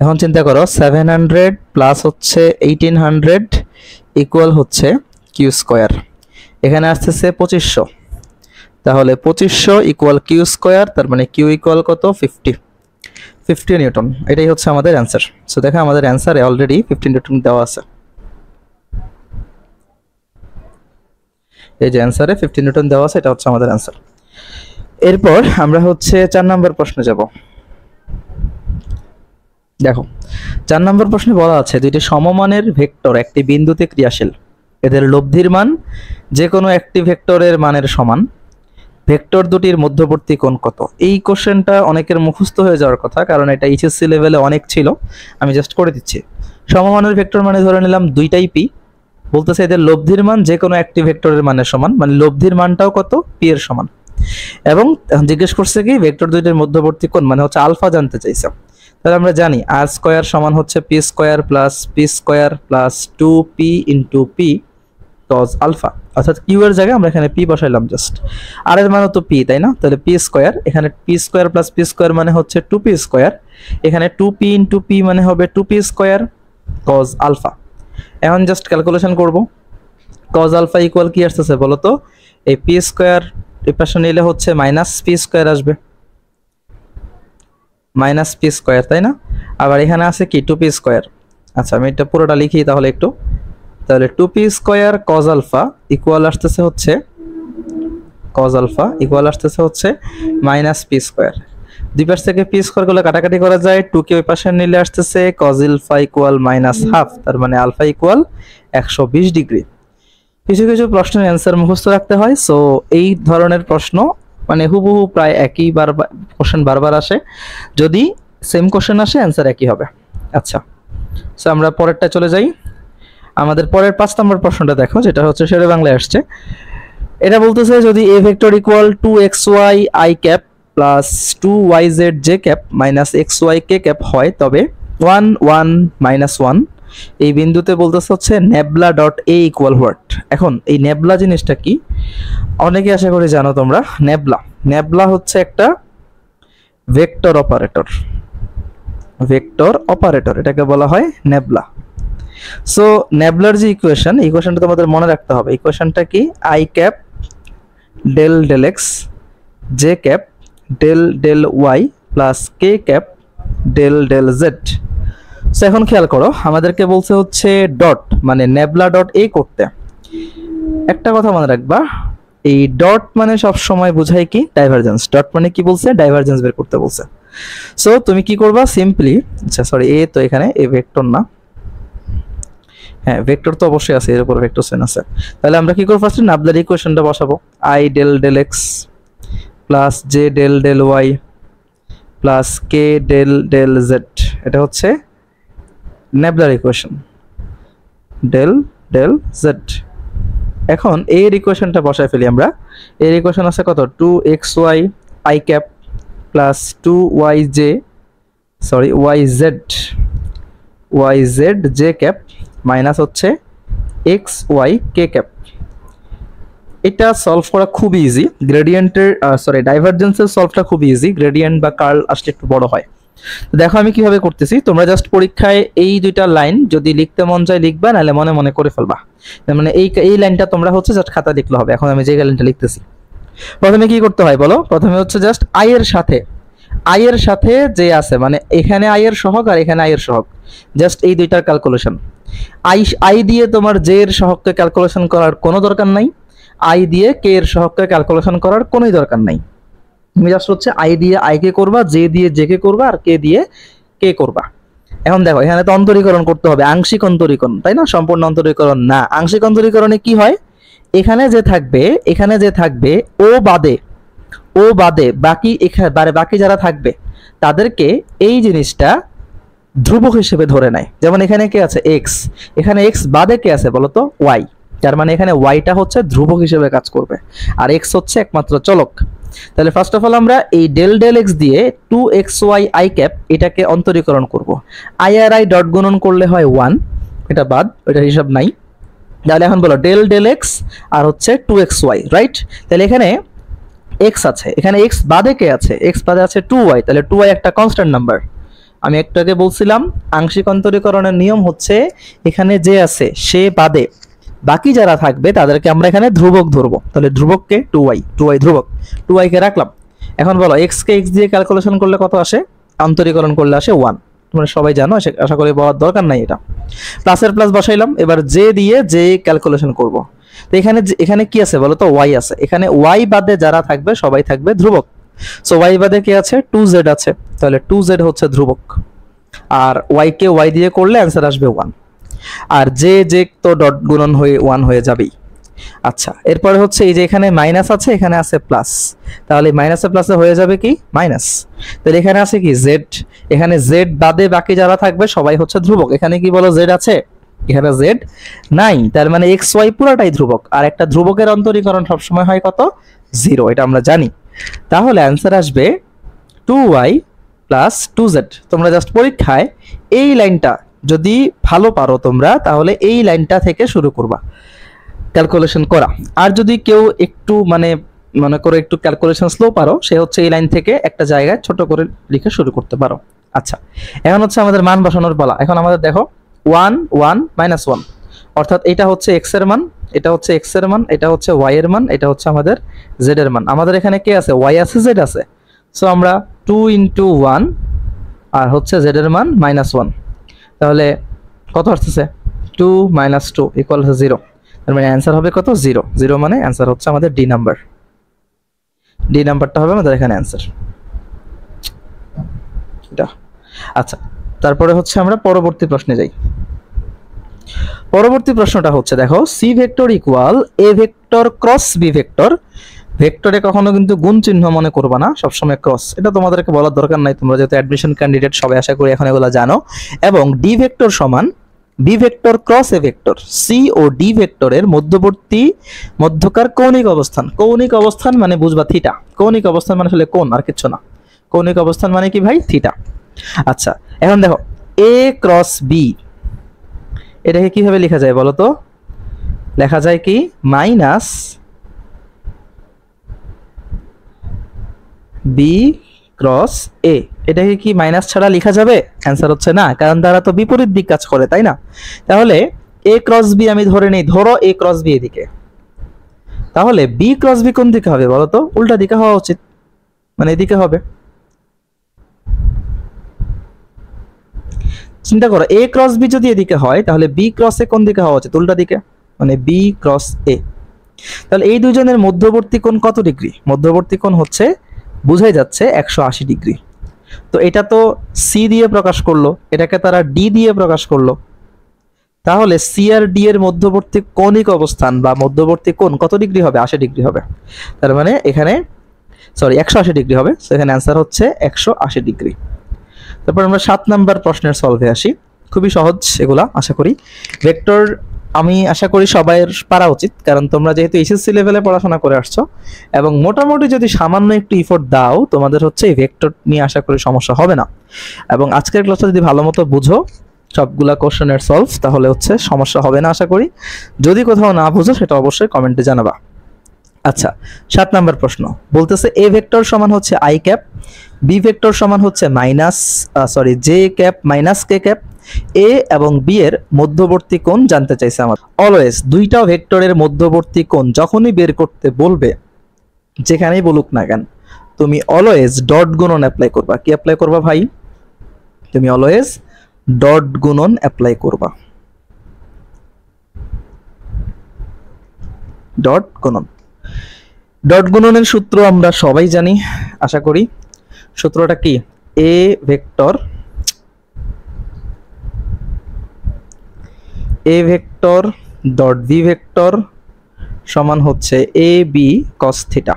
এখন চিন্তা করো 700 প্লাস হচ্ছে 1800 ইকুয়াল হচ্ছে কিউ স্কোয়ার। এখানে আসতেছে 2500, তাহলে 2500 ইকুয়াল কিউ স্কোয়ার, তার মানে কিউ ইকুয়াল কত, 50 নিউটন। এটাই হচ্ছে আমাদের অ্যান্সার। সো দেখো আমাদের অ্যান্সারে অলরেডি 50 নিউটন দেওয়া আছে। এই যে অ্যান্সারে 50 নিউটন দেওয়া আছে, এটা হচ্ছে আমাদের অ্যান্সার। এরপর আমরা হচ্ছে 4 নম্বর প্রশ্নে যাব। দেখো 4 নম্বর প্রশ্নে বলা আছে দুইটি সমমানের ভেক্টর একটি বিন্দুতে ক্রিয়াশীল, এদের লব্ধির মান যে কোনো একটি ভেক্টরের মানের সমান, ভেক্টর দুটির মধ্যবর্তী কোণ কত। এই কোশ্চেনটা অনেকের মুখস্থ হয়ে যাওয়ার কথা, কারণ এটা এইচএসসি লেভেলে অনেক ছিল। আমি জাস্ট করে দিচ্ছি। সমমানের ভেক্টর মানে ধরে নিলাম দুইটাই পি, বলতেছে এদের লব্ধির মান যে কোনো একটি ভেক্টরের মানের সমান, মানে লব্ধির মানটাও কত, পি এর সমান। এবং জিজ্ঞেস করছে কি ভেক্টর দুইটির মধ্যবর্তী কোণ, মানে হচ্ছে আলফা জানতে চাইছে। তাহলে আমরা জানি আর স্কোয়ার সমান হচ্ছে p square plus 2p × p cos alpha, অর্থাৎ কিউ এর জায়গায় আমরা এখানে পি বসাইলাম জাস্ট। আর এর মানে তো পি, তাই না? তাহলে পি স্কোয়ার, এখানে P square plus P square মানে হচ্ছে 2p স্কোয়ার, এখানে 2p × p মানে হবে 2p স্কোয়ার cos আলফা। এখন জাস্ট ক্যালকুলেশন করব। cos আলফা ইকুয়াল কি আসতেছে বলো তো, এই পি স্কোয়ার এই পাশে নিলে হচ্ছে -p স্কোয়ার আসবে, -p স্কোয়ার, তাই না? আবার এখানে আছে কি 2p স্কোয়ার। আচ্ছা আমি এটা পুরোটা লিখি তাহলে একটু। তাহলে 2p square cos alpha equal আসতেছে হচ্ছে -p স্কোয়ার। দুই পাশ থেকে p স্কোয়ার গুলো কাটাকাটি করা যায়, 2 কে ওই পাশে নিলে আসতেছে cos আলফা ইকুয়াল -1/2, তার মানে আলফা ইকুয়াল 120 ডিগ্রি। কিছু কিছু প্রশ্নের অ্যান্সার মুখস্থ রাখতে হয়। সো এই ধরনের প্রশ্ন মানে হুবহু প্রায় একই কোশ্চেন বারবার আসে, যদি সেম কোশ্চেন আসে অ্যান্সার একই হবে। আচ্ছা, সো আমরা পরেরটা চলে যাই। আমাদের পরের 5 নম্বর প্রশ্নটা দেখো, যেটা হচ্ছে শেরে বাংলায় আসছে। এটা বলতেছে যদি a vector equal 2xy i cap plus 2yz j cap minus xy k cap হয়, তবে 1 1 -1 এই বিন্দুতে বলতেছে হচ্ছে nabla dot A equal what. এখন এই নেবলা জিনিসটা কি অনেকে আশা করি জানো তোমরা। নেবলা হচ্ছে একটা ভেক্টর অপারেটর, এটাকে বলা হয় নেবলা। সো নেবলার যে ইকুয়েশনটা তোমাদের মনে রাখতে হবে। ইকুয়েশনটা কি, i cap del del x j cap del del y plus k cap del del z. So এখন খেয়াল করো, আমাদেরকে বলছে হচ্ছে ডট মানে নেবলা ডট এ করতে। একটা কথা মনে রাখবা, এই ডট মানে সব সময় বোঝায় কি ডাইভারজেন্স। ডট মানে কি বলছে, ডাইভারজেন্স বের করতে বলছে। সো তুমি কি করবা সিম্পলি, আচ্ছা সরি এ তো এখানে এ ভেক্টর না, হ্যাঁ ভেক্টর তো অবশ্যই আছে, এর উপর ভেক্টর সাইন আছে। তাহলে আমরা কি করব, ফার্স্ট নাবলার ইকুয়েশনটা বসাবো, i del del x plus j del del y plus k del del z, এটা হচ্ছে nabla equation del del z. এখন এর ইকুয়েশনটা বসায় ফেলি আমরা। এর ইকুয়েশন আছে কত, 2xy i cap plus 2yj sorry yz j cap minus হচ্ছে xy k ক্যাপ। এটা সলভ করা খুব ইজি, গ্রেডিয়েন্টের সরি ডাইভারজেন্সের সলভটা খুব ইজি, গ্রেডিয়েন্ট বা কার্ল আসলে একটু বড় হয়। দেখো আমি কিভাবে করতেছি, তোমরা জাস্ট পরীক্ষায় এই দুইটা লাইন যদি লিখতে মন চায় লিখবা, নাহলে মনে মনে করে ফেলবা। মানে এই লাইনটা তোমরা হচ্ছে জাস্ট খাতা লিখলে হবে। এখন আমি যে লাইনটা লিখতেছি, প্রথমে কি করতে হয় বলো, প্রথমে হচ্ছে জাস্ট আই এর সাথে যে আছে, মানে এখানে আই এর সহগ আর এখানে আই এর সহগ, জাস্ট এই দুইটার ক্যালকুলেশন। আই দিয়ে তোমার জে এর সহগকে ক্যালকুলেশন করার কোনো দরকার নাই, আই দিয়ে কে এর সহগকে ক্যালকুলেশন করার কোনোই দরকার নাই। তুমি জাস্ট হচ্ছে আই দিয়ে আই কে করবা, জে দিয়ে জে কে করবা, আর কে দিয়ে কে করবা। এখন দেখো এখানে তো অন্তরীকরণ করতে হবে, আংশিক অন্তরীকরণ, তাই না? সম্পূর্ণ অন্তরীকরণ না। আংশিক অন্তরীকরণে কি হয়, এখানে যে থাকবে ও বাদে বাকি বাকি যারা থাকবে তাদেরকে এই জিনিসটা ধ্রুবক হিসেবে ধরে নেয়। যেমন এখানে কে আছে, এক্স, এখানে এক্স বাদে কে আছে বলতো, ওয়াই। তার মানে এখানে ওয়াইটা হচ্ছে ধ্রুবক হিসেবে কাজ করবে, আর এক্স হচ্ছে একমাত্র চলক। তাহলে ফার্স্ট অফ অল আমরা এই ডেল ডেল এক্স দিয়ে 2xy i ক্যাপ এটাকে অন্তরীকরণ করব। আই আর আই ডট গুণন করলে হয় 1, এটা বাদ, এটা হিসাব নাই। তাহলে এখন বলো ডেল ডেল এক্স আর হচ্ছে 2xy, রাইট? তাহলে এখানে এক্স আছে, এখানে এক্স বাদে কে আছে, এক্স বাদে আছে 2y, তাহলে 2y একটা কনস্ট্যান্ট নাম্বার। আমি একটু আগে বলছিলাম আংশিক অন্তরীকরণের নিয়ম হচ্ছে এখানে যে আছে সে বাদে বাকি যারা থাকবে তাদেরকে আমরা এখানে ধ্রুবক ধরবো। তাহলে ধ্রুবককে 2y ধ্রুবক, 2y কে রাখলাম। এখন বলো এক্স কে এক্স দিয়ে ক্যালকুলেশন করলে কত আসে, অন্তরীকরণ করলে আসে 1। তোমরা সবাই জানো, আশা করি বলার দরকার নাই এটা। প্লাসের প্লাস বসাইলাম, এবার জে দিয়ে জে ক্যালকুলেশন করব। তো এখানে কি আছে বলো তো, ওয়াই আছে। এখানে ওয়াই বাদে যারা থাকবে সবাই থাকবে ধ্রুবক। সো ওয়াই বাদে কি আছে, 2z আছে, তাহলে 2z হচ্ছে ধ্রুবক। আর ওয়াই কে ওয়াই দিয়ে করলে অ্যান্সার আসবে 1। আর জে তো ডট গুণন হয়ে 1 হয়ে যাবেই। আচ্ছা, এরপরে হচ্ছে এই যে এখানে মাইনাস আছে, এখানে আছে প্লাস, তাহলে মাইনাসে প্লাসে হয়ে যাবে কি মাইনাস। তাহলে এখানে আছে কি জেড, এখানে জেড বাদে বাকি যারা থাকবে সবাই হচ্ছে ধ্রুবক। এখানে কি বলো জেড আছে, এখানে জেড নাই, তার মানে এক্স ওয়াই পুরোটাই ধ্রুবক। আর একটা ধ্রুবকের অন্তরীকরণ সবসময় হয় কত, 0, এটা আমরা জানি। তাহলে অ্যান্সার আসবে 2y প্লাস 2z। তোমরা জাস্ট পরীক্ষায় এই লাইনটা যদি ভালো পারো তোমরা, তাহলে এই লাইনটা থেকে শুরু করবা ক্যালকুলেশন করা। আর যদি কেউ একটু মনে করো একটু ক্যালকুলেশন স্লো পারো, সে হচ্ছে এই লাইন থেকে একটা জায়গায় ছোট করে লিখে শুরু করতে পারো। আচ্ছা, এখন হচ্ছে আমাদের মান বসানোর পালা। এখন আমাদের দেখো 1 1 -1, অর্থাৎ এটা হচ্ছে এক্স এর মান, এটা হচ্ছে এক্স এর মান, এটা হচ্ছে ওয়াই এর মান, এটা হচ্ছে আমাদের জেড এর মান। আমাদের এখানে কে আছে, ওয়াই আছে, জেড আছে। সো আমরা 2 × 1 আর হচ্ছে জেড এর মান -1, তাহলে কত আসছে, 2 - 2 = 0। তার মানে অ্যান্সার হবে কত, 0। 0 মানে অ্যান্সার হচ্ছে আমাদের ডি নাম্বার। ডি নাম্বারটা হবে আমাদের এখানে অ্যান্সার এটা। আচ্ছা, তারপরে হচ্ছে আমরা পরবর্তী প্রশ্নে যাই। পরবর্তী প্রশ্নটা হচ্ছে দেখো, C vector equal A vector cross B vector. ভেক্টরে কখনো কিন্তু গুণ চিহ্ন মনে করবা না, সবসময় ক্রস। এটা তোমাদেরকে বলার দরকার নাই, তোমরা যেহেতু অ্যাডমিশন ক্যান্ডিডেট সবাই আশা করি এখন এগুলো জানো। এবং ডি ভেক্টর সমান b vector cross a vector. C ও ডি ভেক্টরের মধ্যকার কৌণিক অবস্থান। কৌণিক অবস্থান মানে বুঝবা থিটা। কৌণিক অবস্থান মানে আসলে কোণ, আর কিছু না। কৌণিক অবস্থান মানে কি ভাই, থিটা। আচ্ছা, এখন দেখো এ ক্রস বি, এটাকে কিভাবে লেখা যায় বলো তো? লেখা যায় কি মাইনাস বি ক্রস এ। এটাকে কি মাইনাস ছাড়া লেখা যাবে? অ্যান্সার হচ্ছে না, কারণ তারা তো বিপরীত দিক কাজ করে, তাই না? তাহলে এ ক্রস বি আমি ধরে নেই, ধরো এ ক্রস বি এদিকে, তাহলে বি ক্রস বি কোন দিকে হবে বলো তো? উল্টা দিকে হওয়া উচিত, মানে এদিকে হবে। চিন্তা করো এ ক্রস বি যদি এদিকে হয় তাহলে বি ক্রস এ কোন দিকে হওয়া উচিত? উল্টা দিকে, মানে বি ক্রস এ। তাহলে এই দুজনের মধ্যবর্তী কোণ কত ডিগ্রি? মধ্যবর্তী কোণ হচ্ছে, বোঝাই যাচ্ছে 180 ডিগ্রি। তো এটা তো সি দিয়ে প্রকাশ করলো, এটাকে তারা ডি দিয়ে প্রকাশ করলো। তাহলে সি আর ডি এর মধ্যবর্তী কৌণিক অবস্থান বা মধ্যবর্তী কোণ কত ডিগ্রি হবে? 80 ডিগ্রি হবে। তার মানে এখানে 180 ডিগ্রি হবে। তো এখানে অ্যান্সার হচ্ছে 180 ডিগ্রি। তারপর আমরা 7 নাম্বার প্রশ্নের সলভে আসি। খুবই সহজ এগুলা, আশা করি ভেক্টর আমি আশা করি সবাই পারা উচিত, কারণ তোমরা যেহেতু এসএসসি লেভেলে পড়াশোনা করে আসছো এবং মোটামুটি যদি সামান্য একটু ইফোর্ট দাও তোমাদের হচ্ছে এই ভেক্টর নিয়ে আশা করি সমস্যা হবে না। এবং আজকের ক্লাসটা যদি ভালো মতো বুঝো সবগুলা কোশ্চেনের সলভ, তাহলে হচ্ছে সমস্যা হবে না আশা করি। যদি কোথাও না বুঝো সেটা অবশ্যই কমেন্টে জানাবা। আচ্ছা, 7 নাম্বার প্রশ্ন বলতেছে এ ভেক্টর সমান হচ্ছে আই ক্যাপ, বি ভেক্টর সমান হচ্ছে জে ক্যাপ মাইনাস কে ক্যাপ, এ এবং বি এর মধ্যবর্তী কোণ জানতে চাইছে আমার। অলওয়েজ দুইটা ভেক্টরের মধ্যবর্তী কোণ যখনই বের করতে বলবে, যেখানেই বলুক না কেন, তুমি অলওয়েজ ডট গুণন অ্যাপ্লাই করবা। কি অ্যাপ্লাই করবা ভাই? তুমি অলওয়েজ ডট গুণন অ্যাপ্লাই করবা। ডট গুণন, ডট গুণনের সূত্র আমরা সবাই জানি আশা করি। সূত্রটা কি? A vector dot b vector সমান হচ্ছে এ বি কস থিটা।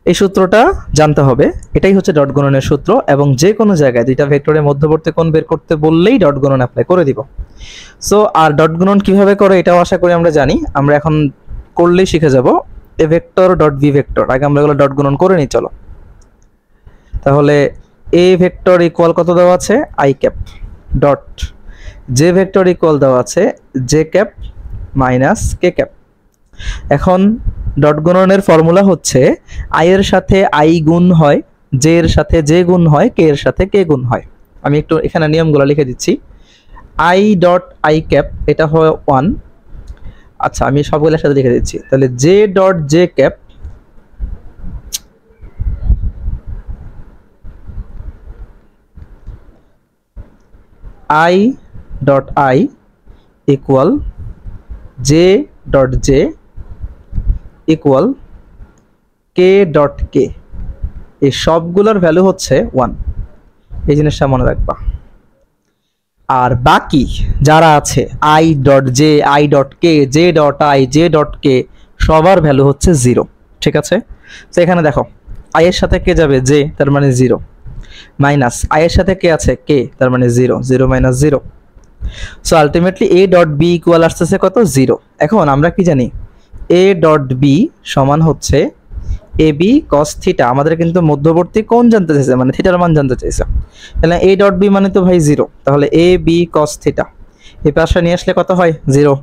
এই সূত্রটা জানতে হবে, এটাই হচ্ছে ডট গুণনের সূত্র। এবং যে কোনো জায়গায় দুইটা ভেক্টরের মধ্যবর্তী কোণ বের করতে বললেই ডট গুণন অ্যাপ্লাই করে দিব। সো আর ডট গুণন কিভাবে করে এটাও আশা করি আমরা জানি, আমরা এখন করলেই শিখে যাব। A vector dot b vector, আগে আমরা এগুলো ডট গুণন করে নিই চলো। তাহলে এ ভেক্টর ইকুয়াল কত দেওয়া আছে? I cap dot J vector equal দেওয়া আছে জে ক্যাপ মাইনাস কে ক্যাপ। এখন ডট গুণনের ফর্মুলা হচ্ছে আই এর সাথে আই গুণ হয়, জে এর সাথে জে গুণ হয়, কে এর সাথে কে গুণ হয়। আমি একটু এখানে নিয়মগুলো লিখে দিচ্ছি। আই ডট আই ক্যাপ এটা হয় 1। আচ্ছা, আমি সবগুলোর সাথে লিখে দিচ্ছি। তাহলে J dot J cap I dot I equal J dot J equal K dot K. এই সবগুলোর ভ্যালু হচ্ছে 1, এই জিনিসটা মনে রাখবা। আর বাকি যারা আছে I dot J, I dot K, J dot I, J dot K, সবার ভ্যালু হচ্ছে 0। ঠিক আছে? তো এখানে দেখো আই এর সাথে কে যাবে? জে, তার মানে 0, মাইনাস আই এর সাথে কে আছে? কে, তার মানে 0, 0 minus 0। So ultimately a dot b equal আসতেছে কত? 0। এখন আমরা কি জানি? এ ডট বি সমান হচ্ছে এ বি কস থিটা। আমাদের কিন্তু মধ্যবর্তী কোণ জানতে চাইছে, মানে থিটার মান জানতে চাইছে। তাহলে এ ডট বি মানে তো ভাই 0, তাহলে এ বি কস থিটা এই পাশে নিয়ে আসলে কত হয়? 0।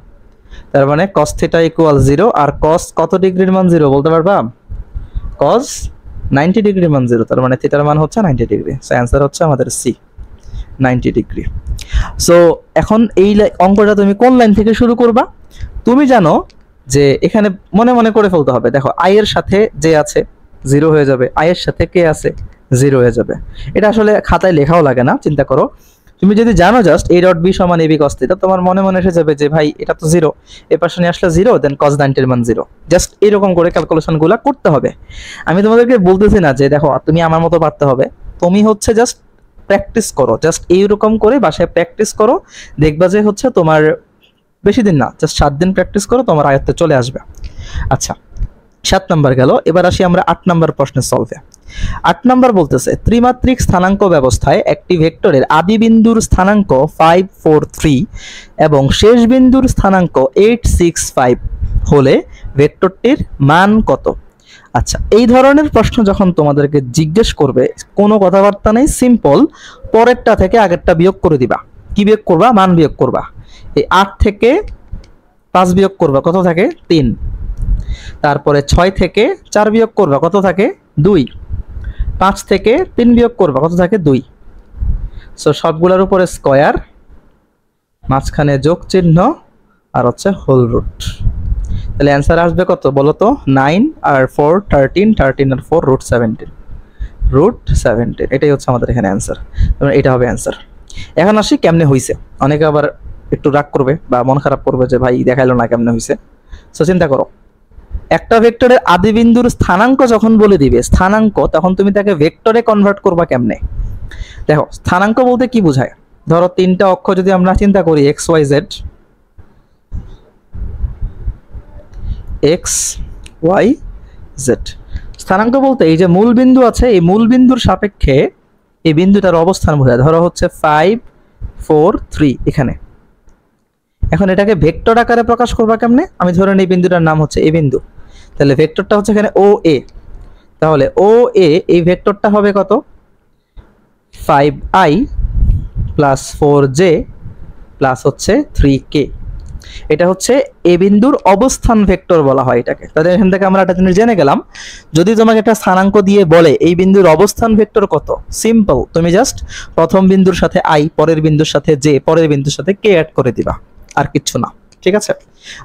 তার মানে কস থিটা ইকুয়াল 0। আর কস কত ডিগ্রির মান 0 বলতে পারবা? কস 90 ডিগ্রির মান 0, তার মানে থিটার মান হচ্ছে 90 ডিগ্রি। সো অ্যান্সার হচ্ছে আমাদের সি, 90 ডিগ্রি। সো এখন এই অঙ্কটা তুমি কোন লাইন থেকে শুরু করবা? তুমি জানো যে এখানে মনে মনে করে ফেলতে হবে। দেখো আই এর সাথে যে আছে 0 হয়ে যাবে, আই এর সাথে কে আছে 0 হয়ে যাবে। এটা আসলে খাতায় লেখাও লাগে না, চিন্তা করো। তুমি যদি জানো জাস্ট এ ডট বি সমান এ বি কস থিটা, তোমার মনে মনে এসে যাবে যে ভাই এটা তো 0, এর পাশে নিয়ে আসলে 0, দেন কস 90 এর মান 0। জাস্ট এরকম করে ক্যালকুলেশনগুলো করতে হবে। আমি তোমাদেরকে বলতেছি না যে দেখো তুমি আমার মতো পারতে হবে, তুমি হচ্ছে জাস্ট প্র্যাকটিস করো, জাস্ট এইরকম করে বাসায় প্র্যাকটিস করো, দেখবা যে হচ্ছে তোমার বেশি দিন না, জাস্ট 7 দিন প্র্যাকটিস করো, তোমার আয়ত্তে চলে আসবে। আচ্ছা, 7 নাম্বার গেল। এবার আসি আমরা 8 নাম্বার প্রশ্নের সলভে। 8 নাম্বার বলতেছে ত্রিমাত্রিক স্থানাঙ্ক ব্যবস্থায় একটি ভেক্টরের আদি বিন্দুর স্থানাঙ্ক 5, 4, 3 এবং শেষ বিন্দুর স্থানাঙ্ক 8, 6, 5 হলে ভেক্টরটির মান কত? আচ্ছা, এই ধরনের প্রশ্ন যখন তোমাদেরকে জিজ্ঞেস করবে, কোনো কথাবার্তা নেই, সিম্পল, পরেরটা থেকে আগেরটা বিয়োগ করে দিবা। কি বিয়োগ করবা? মান বিয়োগ করবা। এই 8 থেকে 5 বিয়োগ করবা, কত থাকে? 3। তারপরে 6 থেকে 4 বিয়োগ করবা, কত থাকে? 2। 5 থেকে 3 বিয়োগ করবা, কত থাকে? 2। সো সবগুলোর উপরে স্কয়ার, মাঝখানে যোগ চিহ্ন, আর হচ্ছে হোল রুট। তাহলে অ্যান্সার আসবে কত বলো তো? 9 আর 4 13, 13 আর 4 √17। এটাই হচ্ছে আমাদের এখানে অ্যান্সার। এটা হবে অ্যান্সার। এখন আসি কেমনে হইছে। অনেকে আবার একটু রাগ করবে বা মন খারাপ করবে যে ভাই দেখাইলো না কেমনে হইছে। সো চিন্তা করো, একটা ভেক্টরের আদি বিন্দুর স্থানাঙ্ক যখন বলে দিবে স্থানাঙ্ক, তখন তুমি তাকে ভেক্টরে কনভার্ট করবা কেমনে। দেখো স্থানাঙ্ক বলতে কি বোঝায়, ধরো তিনটা অক্ষ যদি আমরা চিন্তা করি x y z, x y z, স্থানাঙ্ক বলতে এই যে মূল বিন্দু আছে, এই মূল বিন্দুর সাপেক্ষে এই বিন্দুটার অবস্থান বোঝায়। ধরো হচ্ছে 5 4 3 এখানে। এখন এটাকে ভেক্টর আকারে প্রকাশ করবা কেমনে, আমি ধরে নিই বিন্দুটার নাম হচ্ছে এ বিন্দু, তাহলে ভেক্টরটা হচ্ছে এখানে ও এ। তাহলে ও এ এই ভেক্টরটা হবে কত, 5i প্লাস 4j প্লাস হচ্ছে 3k। এটা হচ্ছে এ বিন্দুর অবস্থান ভেক্টর বলা হয় এটাকে। তাহলে এখান থেকে আমরা একটা জিনিস জেনে গেলাম, যদি তোমাকে একটা স্থানাঙ্ক দিয়ে বলে এই বিন্দুর অবস্থান ভেক্টর কত, সিম্পল, তুমি জাস্ট প্রথম বিন্দুর সাথে i, পরের বিন্দুর সাথে j, পরের বিন্দুর সাথে k অ্যাড করে দিবা, আর কিচ্ছু না। ঠিক আছে,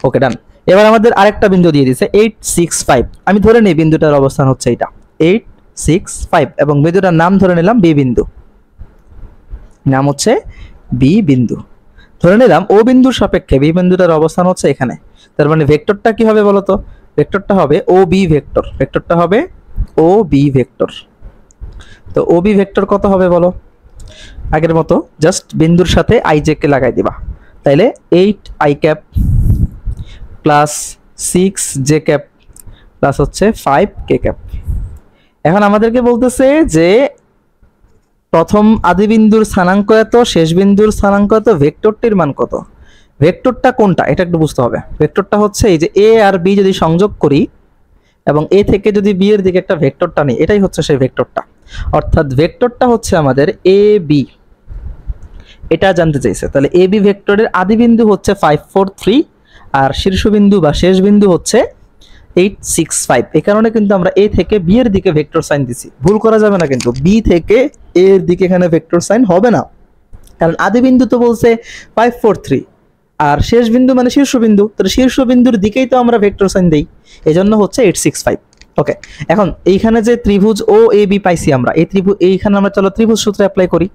ওকে ডান। এবার আমাদের আরেকটা বিন্দু দিয়ে দিয়েছে 8 6 5। আমি ধরে নিই বিন্দুটার অবস্থান হচ্ছে এটা 8 6 5 এবং বিন্দুটার নাম ধরে নিলাম বি বিন্দু, নাম হচ্ছে বি বিন্দু। ধরে নিলাম ও বিন্দুর সাপেক্ষে বি বিন্দুটার অবস্থান হচ্ছে এখানে। তার মানে ভেক্টরটা কি হবে বলতো, ভেক্টরটা হবে ও বি ভেক্টর, ভেক্টরটা হবে ও বি ভেক্টর। তো ও বি ভেক্টর কত হবে বলো, আগের মতো জাস্ট বিন্দুর সাথে আই জে কে লাগাই দিবা। তাইলে 8i cap plus 6j cap plus হচ্ছে 5k ক্যাপ। এখন আমাদেরকে বলতেছে যে প্রথম আদি বিন্দুর স্থানাঙ্ক এত, শেষ বিন্দুর স্থানাঙ্ক এত, ভেক্টরটির মান কত। ভেক্টরটা কোনটা এটা একটু বুঝতে হবে। ভেক্টরটা হচ্ছে এই যে এ আর বি যদি সংযোগ করি এবং এ থেকে যদি বি এর দিকে একটা ভেক্টরটা নিই, এটাই হচ্ছে সেই ভেক্টরটা। অর্থাৎ ভেক্টরটা হচ্ছে আমাদের এ বি, এটা জানতে চাইছে। তাহলে এ বি ভেক্টরের আদি বিন্দু হচ্ছে 5 4 3 আর শীর্ষবিন্দু বা শেষ বিন্দু হচ্ছে 8 6 5। এই কারণে কিন্তু আমরা এ থেকে বি এর দিকে ভেক্টর সাইন দিছি, ভুল করা যাবে না কিন্তু, বি থেকে এ এর দিকে এখানে ভেক্টর সাইন হবে না, কারণ আদি বিন্দু তো বলছে 5 4 3 আর শেষ বিন্দু মানে শীর্ষবিন্দু, তাহলে শীর্ষবিন্দুর দিকেই তো আমরা ভেক্টর সাইন দেই, এজন্য হচ্ছে 8 6 5। ওকে, এখন এইখানে যে ত্রিভুজ ও এ বি পাইছি আমরা, এই ত্রিভুজ এইখানে আমরা চলো ত্রিভুজ সূত্র অ্যাপ্লাই করি,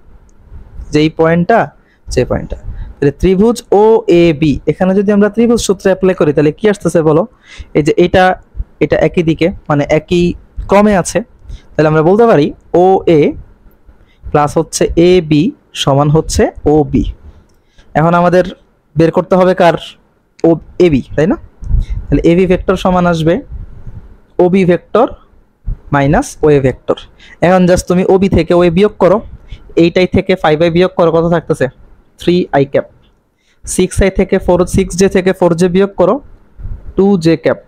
যে এই পয়েন্টটা যে পয়েন্টটা, তাহলে ত্রিভুজ ও এ বি, এখানে যদি আমরা ত্রিভুজ সূত্র অ্যাপ্লাই করি তাহলে কি আসতেছে বলো, এই যে এটা এটা একই দিকে মানে একই ক্রমে আছে, তাহলে আমরা বলতে পারি ও এ প্লাস হচ্ছে এ বি সমান হচ্ছে ও বি। এখন আমাদের বের করতে হবে কার, ও এ বি, তাই না। তাহলে এ বি ভেক্টর সমান আসবে O B vector minus O A vector. এখন জাস্ট তুমি ও বি থেকে ও এ বিয়োগ করো, এইটাই থেকে 5i বিয়োগ করো, কত থাকতেছে 3i ক্যাপ। 6i থেকে 6j থেকে 4j বিয়োগ করো 2j ক্যাপ।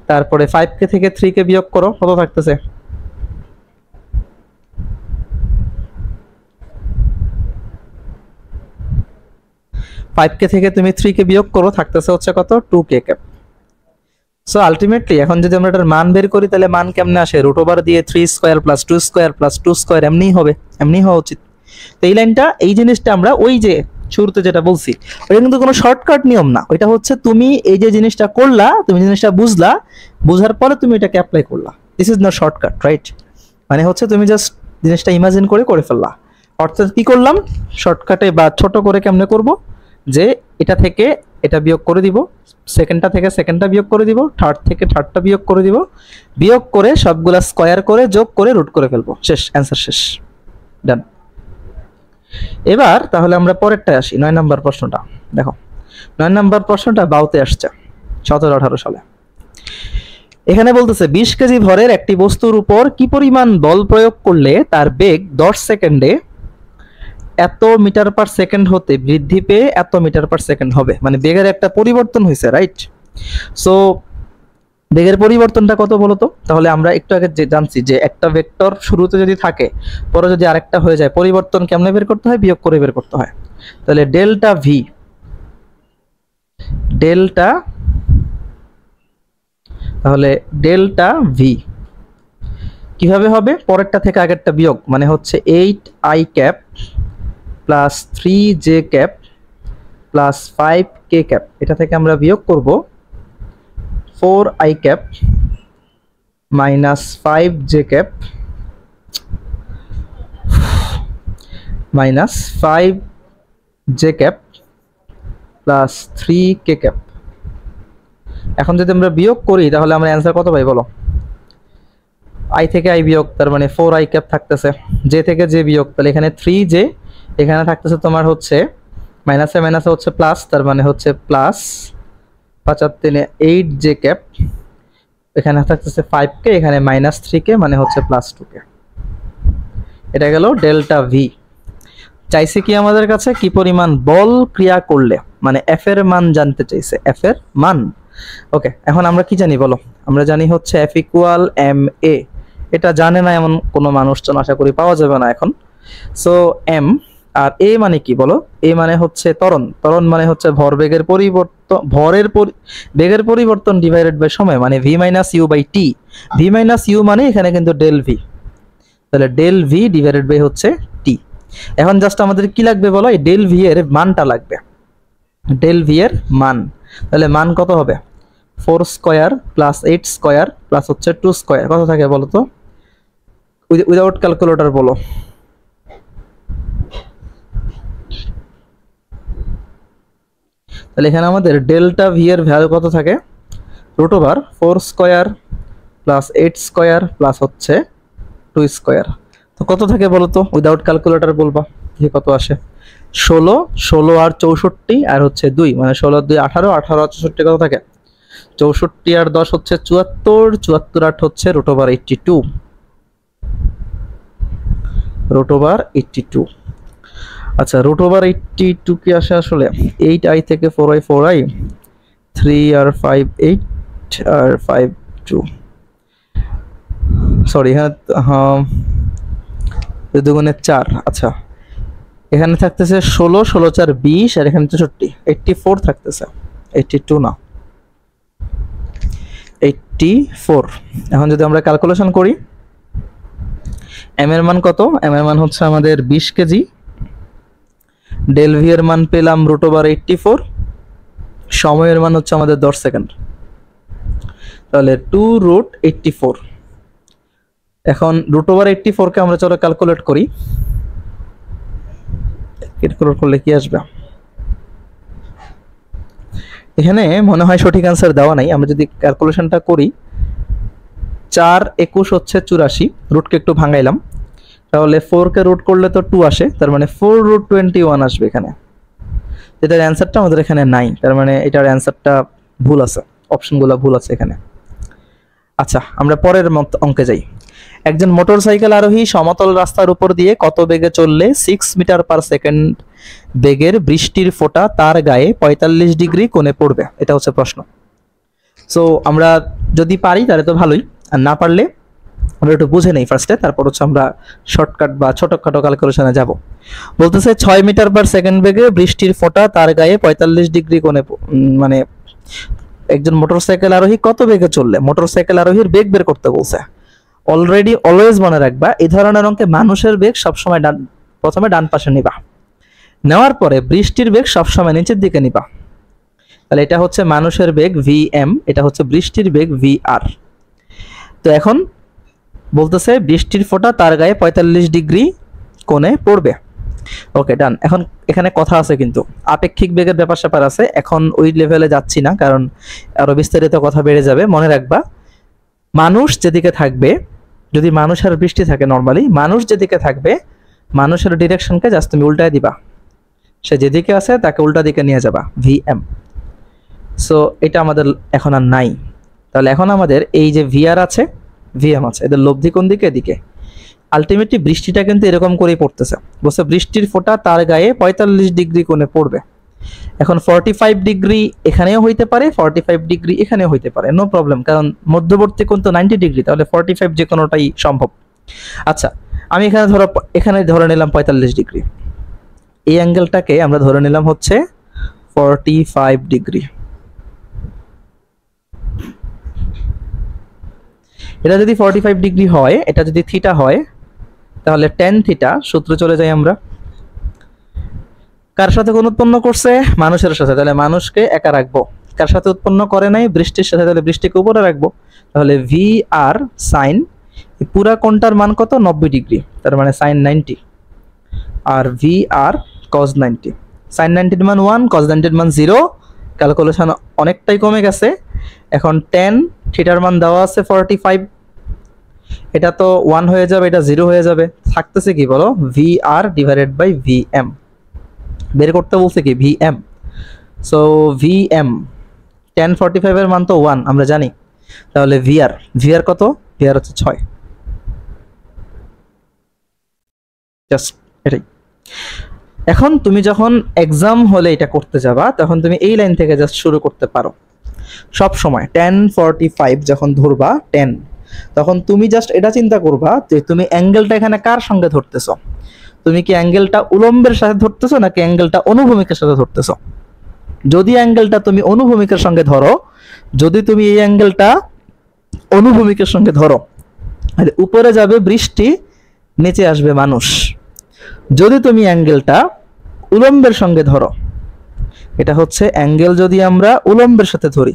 তারপরে 5k থেকে 3k বিয়োগ করো, কত থাকতেছে 5k থেকে তুমি 3k বিয়োগ করো, থাকতেছে হচ্ছে কত 2k ক্যাপ। সো আলটিমেটলি এখন যদি আমরা এটার মান বের করি তাহলে মান কেমনে আসে, রুট ওভার দিয়ে 3 square plus 2 square plus 2 square এমনিই হবে, এমনি হওয়া উচিত। তো এই লাইনটা, এই জিনিসটা আমরা ওই যে শুরুতে যেটা বলছি ওটা কিন্তু কোনো শর্টকাট নিয়ম না, ওইটা হচ্ছে তুমি এই যে জিনিসটা করলা, তুমি জিনিসটা বুঝলা, বুঝার পরে তুমি এটাকে অ্যাপ্লাই করলা, this is not shortcut, right. মানে হচ্ছে তুমি জাস্ট জিনিসটা ইমাজিন করে ফেললা। অর্থাৎ কি করলাম, শর্টকাটে বা ছোট করে কেমনে করব, যে এটা থেকে এটা বিয়োগ করে দিব, সেকেন্ডটা থেকে সেকেন্ডটা বিয়োগ করে দিব, থার্ড থেকে থার্ডটা বিয়োগ করে দিব, বিয়োগ করে সবগুলা স্কয়ার করে যোগ করে রুট করে ফেলবো, শেষ, অ্যান্সার শেষ, ডান। এবার তাহলে আমরা পরেরটায় আসি, 9 নম্বর প্রশ্নটা দেখো। 9 নম্বর প্রশ্নটা বাউতে আসছে 17-18 সালে। এখানে বলতেছে 20 কেজি ভরের একটি বস্তুর উপর কি পরিমাণ বল প্রয়োগ করলে তার বেগ 10 সেকেন্ডে এত মিটার পার সেকেন্ড হতে বৃদ্ধি পেয়ে এত মিটার পার সেকেন্ড হবে। মানে বেগের একটা পরিবর্তন হয়েছে, রাইট। সো বেগের পরিবর্তনটা কত বলতো, তাহলে আমরা একটু আগে যে জানছি যে একটা ভেক্টর শুরুতে যদি থাকে পরে যদি আরেকটা হয়ে যায়, পরিবর্তন কেমনে বের করতে হয়, বিয়োগ করে বের করতে হয়। তাহলে ডেল্টা ভি, ডেল্টা, তাহলে ডেল্টা ভি কিভাবে হবে, পরেরটা থেকে আগেরটা বিয়োগ, মানে হচ্ছে 8i cap plus 3j cap plus 5k cap, এটা থেকে আমরা বিয়োগ করব 4i cap minus 5j cap minus 5 J cap plus 3 কে ক্যাপ। এখন যদি আমরা বিয়োগ করি তাহলে আমরা অ্যান্সার কত পাই বলো? আই থেকে আই বিয়োগ, তার মানে 4i ক্যাপ থাকতেছে, জে থেকে জে বিয়োগ, তাহলে এখানে 3j, এখানে থাকতেছে তোমার হচ্ছে মাইনাসে মাইনাসে হচ্ছে প্লাস, তার মানে হচ্ছে প্লাস 5 আর 3 8j ক্যাপ, এখানে থাকতেছে 5k, এখানে মাইনাস 3k, মানে হচ্ছে প্লাস 2k। এটা গেল ডেল্টা ভি। চাইছে কি আমাদের কাছে কি পরিমাণ বল ক্রিয়া করলে, মানে এফ এর মান জানতে চাইছে, এফ এর মান। ওকে, এখন আমরা কি জানি বলো? আমরা জানি হচ্ছে এফ ইকুয়াল এম এ। এটা জানে না এমন কোনো মানুষজন আশা করি পাওয়া যাবে না এখন। সো এম আর এ মানে কি বলো? এ মানে হচ্ছে ত্বরণ, ত্বরণ মানে হচ্ছে ভরবেগের পরিবর্তন, বেগের পরিবর্তন ডিভাইডেড বাই সময়, মানে v minus u by t. V minus u মানে এখানে কিন্তু ডেল ভি, তাহলে ডেল ভি ডিভাইডেড বাই হচ্ছে টি। এখন জাস্ট আমাদের কি লাগবে বলো? এই ডেল ভি এর মানটা লাগবে, ডেল ভি এর মান। তাহলে মান কত হবে? 4 স্কয়ার প্লাস 8 স্কয়ার প্লাস হচ্ছে 2 স্কয়ার, কত থাকে বলো তো? উইদাউট ক্যালকুলেটর বলো। তাহলে এখানে আমাদের ডেল্টা ভি এর ভ্যালু কত থাকে? Root over 4 square plus 8 square plus হচ্ছে 2 স্কয়ার। তো কত থাকে বলো তো? উইদাউট ক্যালকুলেটর বলবা, দেখি কত আসে। 16, 16 আর 64 আর হচ্ছে 2, মানে 16 আর 2 18, 18 আর 64 কত থাকে? 64 আর 10 হচ্ছে 74, 74 8 হচ্ছে রুট ওভার 82, রুট ওভার 82। আচ্ছা, রুট ওভার 82 কি আসে আসলে? 8i থেকে 4i, 4i 3 আর 5 8 আর 5 2, সরি হ্যাঁ, দুগুণে 4। আচ্ছা, এখানে থাকতেছে 16, 16 4 20, আর এখানে 64, 84 থাকতেছে, 82 না, 84। এখন যদি আমরা ক্যালকুলেশন করি, এম এর মান কত? এম এর মান হচ্ছে আমাদের 20 কেজি, ডেল ভি এর মান পেলাম রুট ওভার 84, সময়ের মান হচ্ছে আমাদের 10 সেকেন্ড, তাহলে 2 রুট 84। এখন রুট ওভার 84 কে আমরা চলো ক্যালকুলেট করি, ক্যালকুলেট করলে কি আসবে? এখানে মনে হয় সঠিক অ্যান্সার দেওয়া নাই, আমরা যদি ক্যালকুলেশনটা করি 4 21 হচ্ছে 84, রুটকে একটু ভাঙাইলাম, তাহলে 4 কে রুট করলে তো 2 আসে, তার মানে 4 রুট 21 আসবে এখানে। এটার অ্যান্সারটা আমাদের এখানে নাই, তার মানে এটার অ্যান্সারটা ভুল আছে, অপশনগুলো ভুল আছে এখানে। আচ্ছা, আমরা পরের অঙ্কে যাই। একজন মোটরসাইকেল আরোহী সমতল রাস্তার উপর দিয়ে কত বেগে চললে 6 মিটার পার সেকেন্ড বেগের বৃষ্টির ফোঁটা তার গায়ে 45 ডিগ্রি কোণে পড়বে? এটা হচ্ছে প্রশ্ন। সো আমরা যদি পারি তাহলে তো ভালোই, আর না পারলে আমরা একটু বুঝে নেই ফার্স্টে, তারপর হচ্ছে আমরা শর্টকাট বা ছোটখাটো ক্যালকুলেশনে যাব। বলতেছে 6 মিটার পার সেকেন্ড বেগে বৃষ্টির ফোঁটা তার গায়ে 45 ডিগ্রি কোণে, মানে একজন মোটরসাইকেল আরোহী কত বেগে চললে, মোটরসাইকেল আরোহীর বেগ বের করতে বলছে। অলরেডি অলওয়েজ মনে রাখবা, এই ধরনের অঙ্কে মানুষের বেগ সবসময় প্রথমে ডান পাশে নিবা, নেওয়ার পরে বৃষ্টির বেগ সবসময় নিচের দিকে নিবা। তাহলে এটা হচ্ছে মানুষের বেগ vm, এটা হচ্ছে বৃষ্টির বেগ vr। তো এখন বলতেছে বৃষ্টির ফোঁটা তার গায়ে 45 ডিগ্রি কোণে পড়বে। ওকে, ডান। এখন এখানে কথা আছে কিন্তু, আপেক্ষিক বেগের ব্যাপার স্যাপার আছে, এখন ওই লেভেলে যাচ্ছি না, কারণ আরো বিস্তারিত কথা বেড়ে যাবে। মনে রাখবা, মানুষ যেদিকে থাকবে, যদি মানুষ আর বৃষ্টি থাকে, নর্মালি মানুষ যেদিকে থাকবে, মানুষের ডিরেকশনকে জাস্ট তুমি উল্টায় দিবা, সে যেদিকে আছে তাকে উল্টা দিকে নিয়ে যাবা, vm। সো এটা আমাদের এখন আর নাই। তাহলে এখন আমাদের এই যে vr আছে, vm আছে, এদের লব্ধি কোন দিকে? এদিকে। আলটিমেটলি বৃষ্টিটা কিন্তু এরকম করেই পড়তেছে, বলছে বৃষ্টির ফোঁটা তার গায়ে 45 ডিগ্রি কোণে পড়বে। এখন 45 ডিগ্রি এখানেও হইতে পারে, 45 ডিগ্রি এখানেও হইতে পারে, নো প্রবলেম, কারণ মধ্যবর্তী কোণ তো 90 ডিগ্রি, তাহলে 45 যে কোনোটাই সম্ভব। আচ্ছা, আমি এখানে ধরে নিলাম 45 ডিগ্রি, এই অ্যাঙ্গেলটাকে আমরা ধরে নিলাম হচ্ছে 45 ডিগ্রি। এটা যদি 45 ডিগ্রি হয়, এটা যদি থিটা হয়, তাহলে tan থিটা সূত্র চলে যাই আমরা। কার সাথে কোণ উৎপন্ন করছে? মানুষের সাথে, তাহলে মানুষকে একা রাখবো। কার সাথে উৎপন্ন করে নাই? বৃষ্টির সাথে, তাহলে বৃষ্টিকে উপরে রাখবো। তাহলে vr sin পুরা কোণটার মান কত? 90 ডিগ্রি, তার মানে sin 90। আর ভি আর কজ 90। সাইন 90 মান 1, কজ 90 মান 0। ক্যালকুলেশন অনেকটাই কমে গেছে। এখন টেন থিটার মান দেওয়া আছে 45, এটা তো 1 হয়ে যাবে, এটা 0 হয়ে যাবে, থাকতেছে কি বলো, v r divided by v m. বের করতে বলছে কি v m. So v m tan 45 এর মান তো 1 আমরা জানি, তাহলে ভি আর কত, ভি আর হচ্ছে 6। জাস্ট এটাই। এখন তুমি যখন এক্সাম হলে এটা করতে যাবা, তখন তুমি এই লাইন থেকে জাস্ট শুরু করতে পারো সব সময়। 1045 যখন ধরবা 10, তখন তুমি জাস্ট এটা চিন্তা করবা যে তুমি অ্যাঙ্গেলটা এখানে কার সঙ্গে ধরতেছো। তুমি কি অ্যাঙ্গেলটা উলম্বের সাথে ধরতেছো নাকি অ্যাঙ্গেলটা অনুভূমিকের সাথে ধরতেছো। যদি অ্যাঙ্গেলটা তুমি অনুভূমিকের সঙ্গে ধরো, যদি তুমি এই অ্যাঙ্গেলটা অনুভূমিকের সঙ্গে ধরো, তাহলে উপরে যাবে বৃষ্টি, নিচে আসবে মানুষ। যদি তুমি অ্যাঙ্গেলটা উলম্বের সঙ্গে ধরো, এটা হচ্ছে অ্যাঙ্গেল যদি আমরা উলম্বের সাথে ধরি,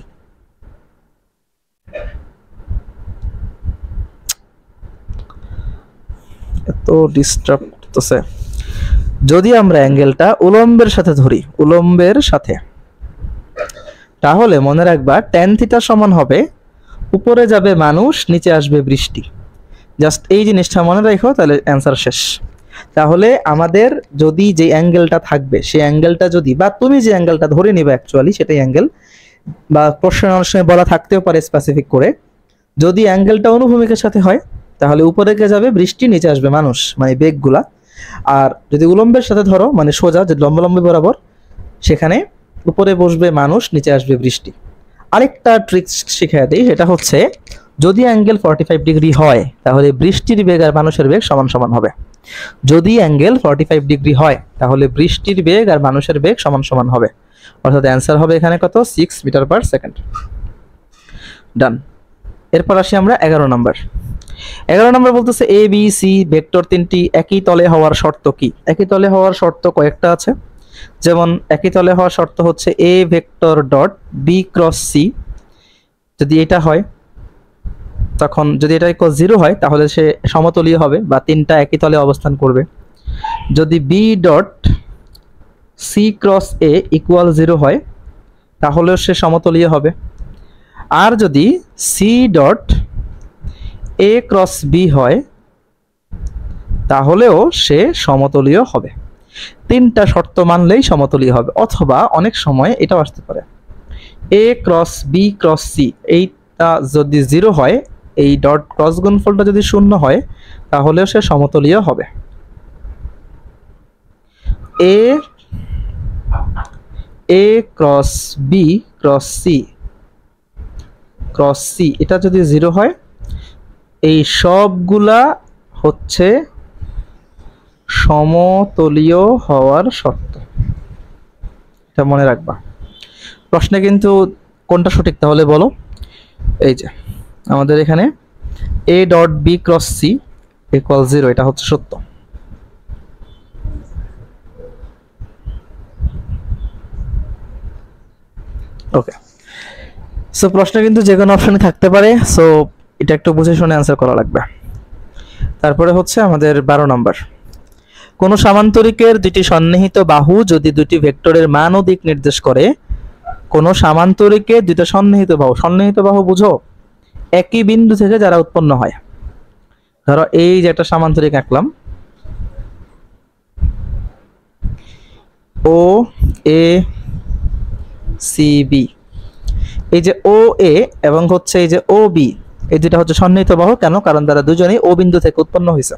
এত ডিস্টার্ব করতেছে। যদি আমরা অ্যাঙ্গেলটা উলম্বের সাথে ধরি, উলম্বের সাথে, তাহলে মনে রাখবা ট্যান থিটা সমান হবে উপরে যাবে মানুষ, নিচে আসবে বৃষ্টি। জাস্ট এই জিনিসটা মনে রাখো, তাহলে অ্যান্সার শেষ। তাহলে আমাদের যদি যে অ্যাঙ্গেলটা থাকবে, সেই অ্যাঙ্গেলটা যদি, বা তুমি যে অ্যাঙ্গেলটা ধরে নিবে অ্যাকচুয়ালি সেটাই অ্যাঙ্গেল, বা প্রশ্নের অনেক সময় বলা থাকতেও পারে স্পেসিফিক করে, যদি অ্যাঙ্গেলটা অনুভূমিকের সাথে হয় তাহলে উপরে যাবে বৃষ্টি, নিচে আসবে মানুষ, মানে বেগগুলা। আর যদি উলম্বের সাথে ধরো, মানে সোজা যে লম্বালম্বি বরাবর, সেখানে উপরে বসবে মানুষ, নিচে আসবে বৃষ্টি। আরেকটা ট্রিক শিখিয়ে দিই, সেটা হচ্ছে যদি অ্যাঙ্গেল 45 ডিগ্রি হয় তাহলে বৃষ্টির বেগ আর মানুষের বেগ সমান সমান হবে। যদি অ্যাঙ্গেল 45 ডিগ্রি হয় তাহলে বৃষ্টির বেগ আর মানুষের বেগ সমান সমান হবে। অর্থাৎ অ্যান্সার হবে এখানে কত, 6 মিটার পার সেকেন্ড। ডান। এরপর আসি আমরা 11 নম্বর। 11 নম্বর বলতেছে এ বি সি ভেক্টর তিনটি একই তলে হওয়ার শর্ত কি। একই তলে হওয়ার শর্ত কয়েকটা আছে। যেমন একই তলে হওয়ার শর্ত হচ্ছে a vector dot b cross c, যদি এটা হয়, তখন যদি এটা ইকুয়াল 0 হয় তাহলে সে সমতলীয় হবে বা তিনটা একই তলে অবস্থান করবে। যদি b dot c cross a equal 0 হয় তাহলেও সে সমতলীয় হবে। আর যদি c dot a cross b হয় তাহলেও সে সমতলীয় হবে। তিনটা শর্ত মানলেই সমতলীয় হবে। অথবা অনেক সময় এটাও আসতে পারে, এ ক্রস বি ক্রস সি এইটা যদি 0 হয়, এই ডট ক্রস গুণফলটা যদি 0 হয় তাহলেও সে সমতলীয় হবে। এ ক্রস বি ক্রস সি এটা যদি 0 হয়, এই সবগুলা হচ্ছে সমতলীয় হওয়ার শর্ত। এটা মনে রাখবা। প্রশ্নে কিন্তু কোনটা সঠিক তাহলে বলো। এই যে আমাদের এখানে a dot b cross c equal 0, এটা হচ্ছে সত্য। ওকে, সো প্রশ্ন কিন্তু যে কোনো অপশনে থাকতে পারে, সো এটা একটু বুঝে শুনে অ্যান্সার করা লাগবে। তারপরে হচ্ছে আমাদের 12 নম্বর। কোন সামান্তরিকের দুটি সন্নিহিত বাহু যদি দুটি ভেক্টরের মান ও দিক নির্দেশ করে, কোন সামান্তরিকের দুটো সন্নিহিত বাহু বুঝো, একই বিন্দু থেকে যারা উৎপন্ন হয়। ধরো এই যে একটা সামান্তরিক আঁকলাম, ও এ সি বি, এই যে ও এ এবং হচ্ছে এই যে ও বি, এই দুটা হচ্ছে সন্নিহিত বাহু। কেন? কারণ তারা দুজনেই ও বিন্দু থেকে উৎপন্ন হয়েছে।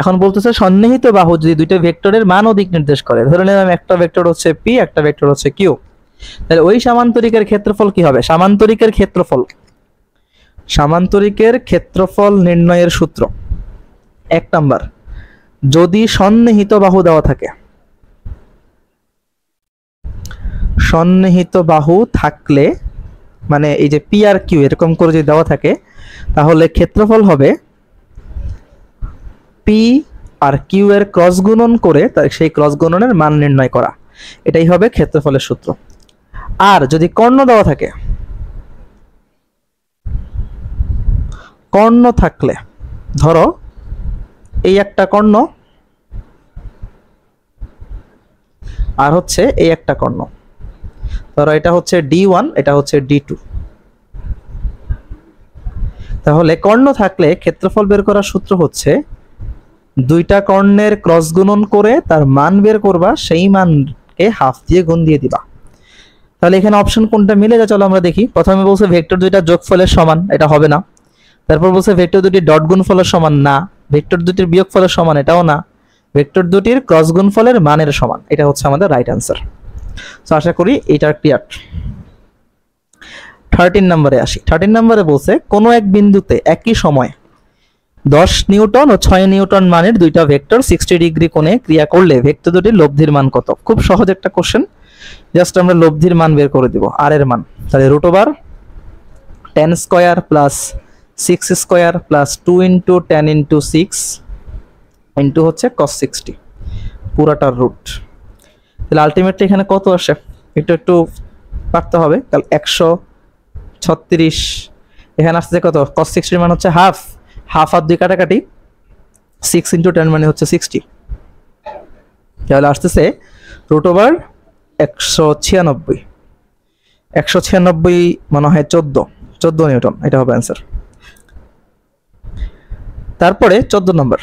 এখন বলতেছে সন্নিহিত বাহু যদি দুইটা ভেক্টরের মান ও দিক নির্দেশ করে, ধরে নিলাম একটা ভেক্টর হচ্ছে পি, একটা ভেক্টর হচ্ছে কিউ, তাহলে ওই সামান্তরিকের ক্ষেত্রফল কি হবে? সামান্তরিকের ক্ষেত্রফল নির্ণয়ের সূত্র, 1 নাম্বার, যদি সন্নিহিত বাহু দেওয়া থাকে, সন্নিহিত বাহু থাকলে মানে এই যে পি আর কিউ এরকম করে যদি দেওয়া থাকে, তাহলে ক্ষেত্রফল হবে পি আর কিউ এর ক্রস গুণন করে সেই ক্রস গুণনের মান নির্ণয় করা, এটাই হবে ক্ষেত্রফলের সূত্র। আর যদি কর্ণ দেওয়া থাকে, কর্ণ থাকলে, ধরো এই একটা কর্ণ, আর হচ্ছে এই একটা কর্ণ, ধরো এটা হচ্ছে D1, এটা হচ্ছে D2। তাহলে কর্ণ থাকলে ক্ষেত্রফল বের করার সূত্র হচ্ছে দুইটা কর্ণের ক্রস গুণন করে তার মান বের করবা, সেই মানকে হাফ দিয়ে গুণ দিয়ে দিবা। তাহলে এখানে অপশন কোনটা মিলে যায় চলো আমরা দেখি। প্রথমে বলছে ভেক্টর দুইটা যোগফলের সমান, এটা হবে না। তারপর বলছে ভেক্টর দুটি ডট গুণফলের সমান, না। ভেক্টর দুটির বিয়োগফলের সমান, এটাও না। ভেক্টর দুটির ক্রস গুণফলের মানের সমান, এটা হচ্ছে আমাদের রাইট অ্যান্সার। সো আশা করি এটা ক্লিয়ার। 13 নম্বরে আসি। 13 নম্বরে বলছে কোনো এক বিন্দুতে একই সময় 10 নিউটন ও 6 নিউটন মানের দুইটা ভেক্টর 60 ডিগ্রি কোণে ক্রিয়া করলে ভেক্টর দুটির লব্ধির মান কত? খুব সহজ একটা কোশ্চেন, জাস্ট আমরা লব্ধির মান বের করে দিব, আর এর মান। তাহলে root over 10 square plus 6 square plus 2 into 10 into 6 into হচ্ছে cos 60 পুরাটার রুট। তাহলে আলটিমেটলি এখানে কত আসে একটু পারতে হবে। তাহলে 136, এখানে আসছে কত? cos 60 মান হচ্ছে হাফ, হাফ আর 2 কাটাকাটি, 6 ইন্টু 10 মানে হচ্ছে 60। তাহলে আসতেছে রুট ওভার 196, 196 মনে হয় 14 নিউটন, এটা হবে অ্যান্সার। তারপরে 14 নম্বর,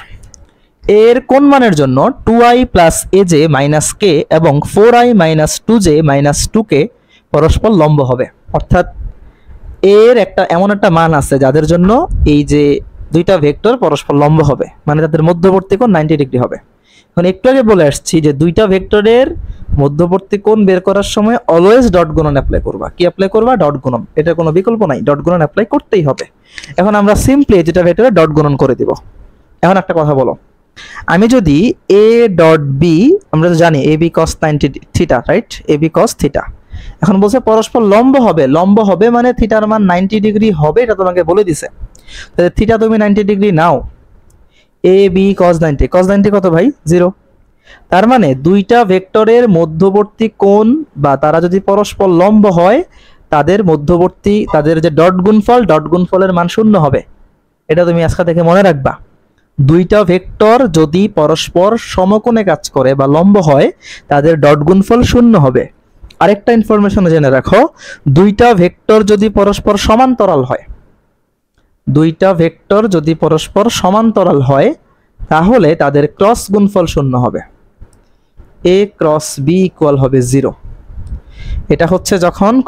এর কোন মানের জন্য 2i plus aj minus k এবং 4i minus 2j minus 2k পরস্পর লম্ব হবে। অর্থাৎ এর এমন একটা মান আছে যাদের জন্য এই যে দুইটা ভেক্টর পরস্পর লম্ব হবে, মানে তাদের মধ্যবর্তী কোণ 90 ডিগ্রি হবে। এখন একটু আগে বলে আসছি যে দুইটা ভেক্টরের মধ্যবর্তী কোণ বের করার সময় অলওয়েজ ডট গুণন অ্যাপ্লাই করবা। কি অ্যাপ্লাই করবা? ডট গুণন, এটা কোনো বিকল্প নাই, ডট গুণন অ্যাপ্লাই করতেই হবে। এখন আমরা সিম্পলি যেটা ভেক্টরে ডট গুণন করে দিব। এখন একটা কথা বলো, আমি যদি a ডট b, আমরা তো জানি ab cos 90 theta, right? ab cos theta. এখন বলছে পরস্পর লম্ব হবে, লম্ব হবে মানে থিটার মান 90 ডিগ্রি হবে, এটা তোমাকে বলে দিছে। তাহলে থিটা তুমি 90 ডিগ্রি নাও, ab cos 90 কত ভাই? 0। তার মানে দুইটা ভেক্টরের মধ্যবর্তী কোণ বা তারা যদি পরস্পর লম্ব হয়, তাদের মধ্যবর্তী তাদের যে ডট গুণফলের মান 0 হবে। এটা তুমি আজকে থেকে মনে রাখবা। দুইটা ভেক্টর যদি পরস্পর সমকোণে কাজ করে বা লম্ব হয়, তাদের ডট গুণফল 0 হবে। আরেকটা ইনফরমেশন জেনে রাখো, দুইটা ভেক্টর যদি পরস্পর সমান্তরাল হয়, দুইটা ভেক্টর যদি পরস্পর সমান্তরাল হয় তাহলে তাদের ক্রস গুণফল 0 হবে। a ক্রস b ইকুয়াল হবে 0। এটা হচ্ছে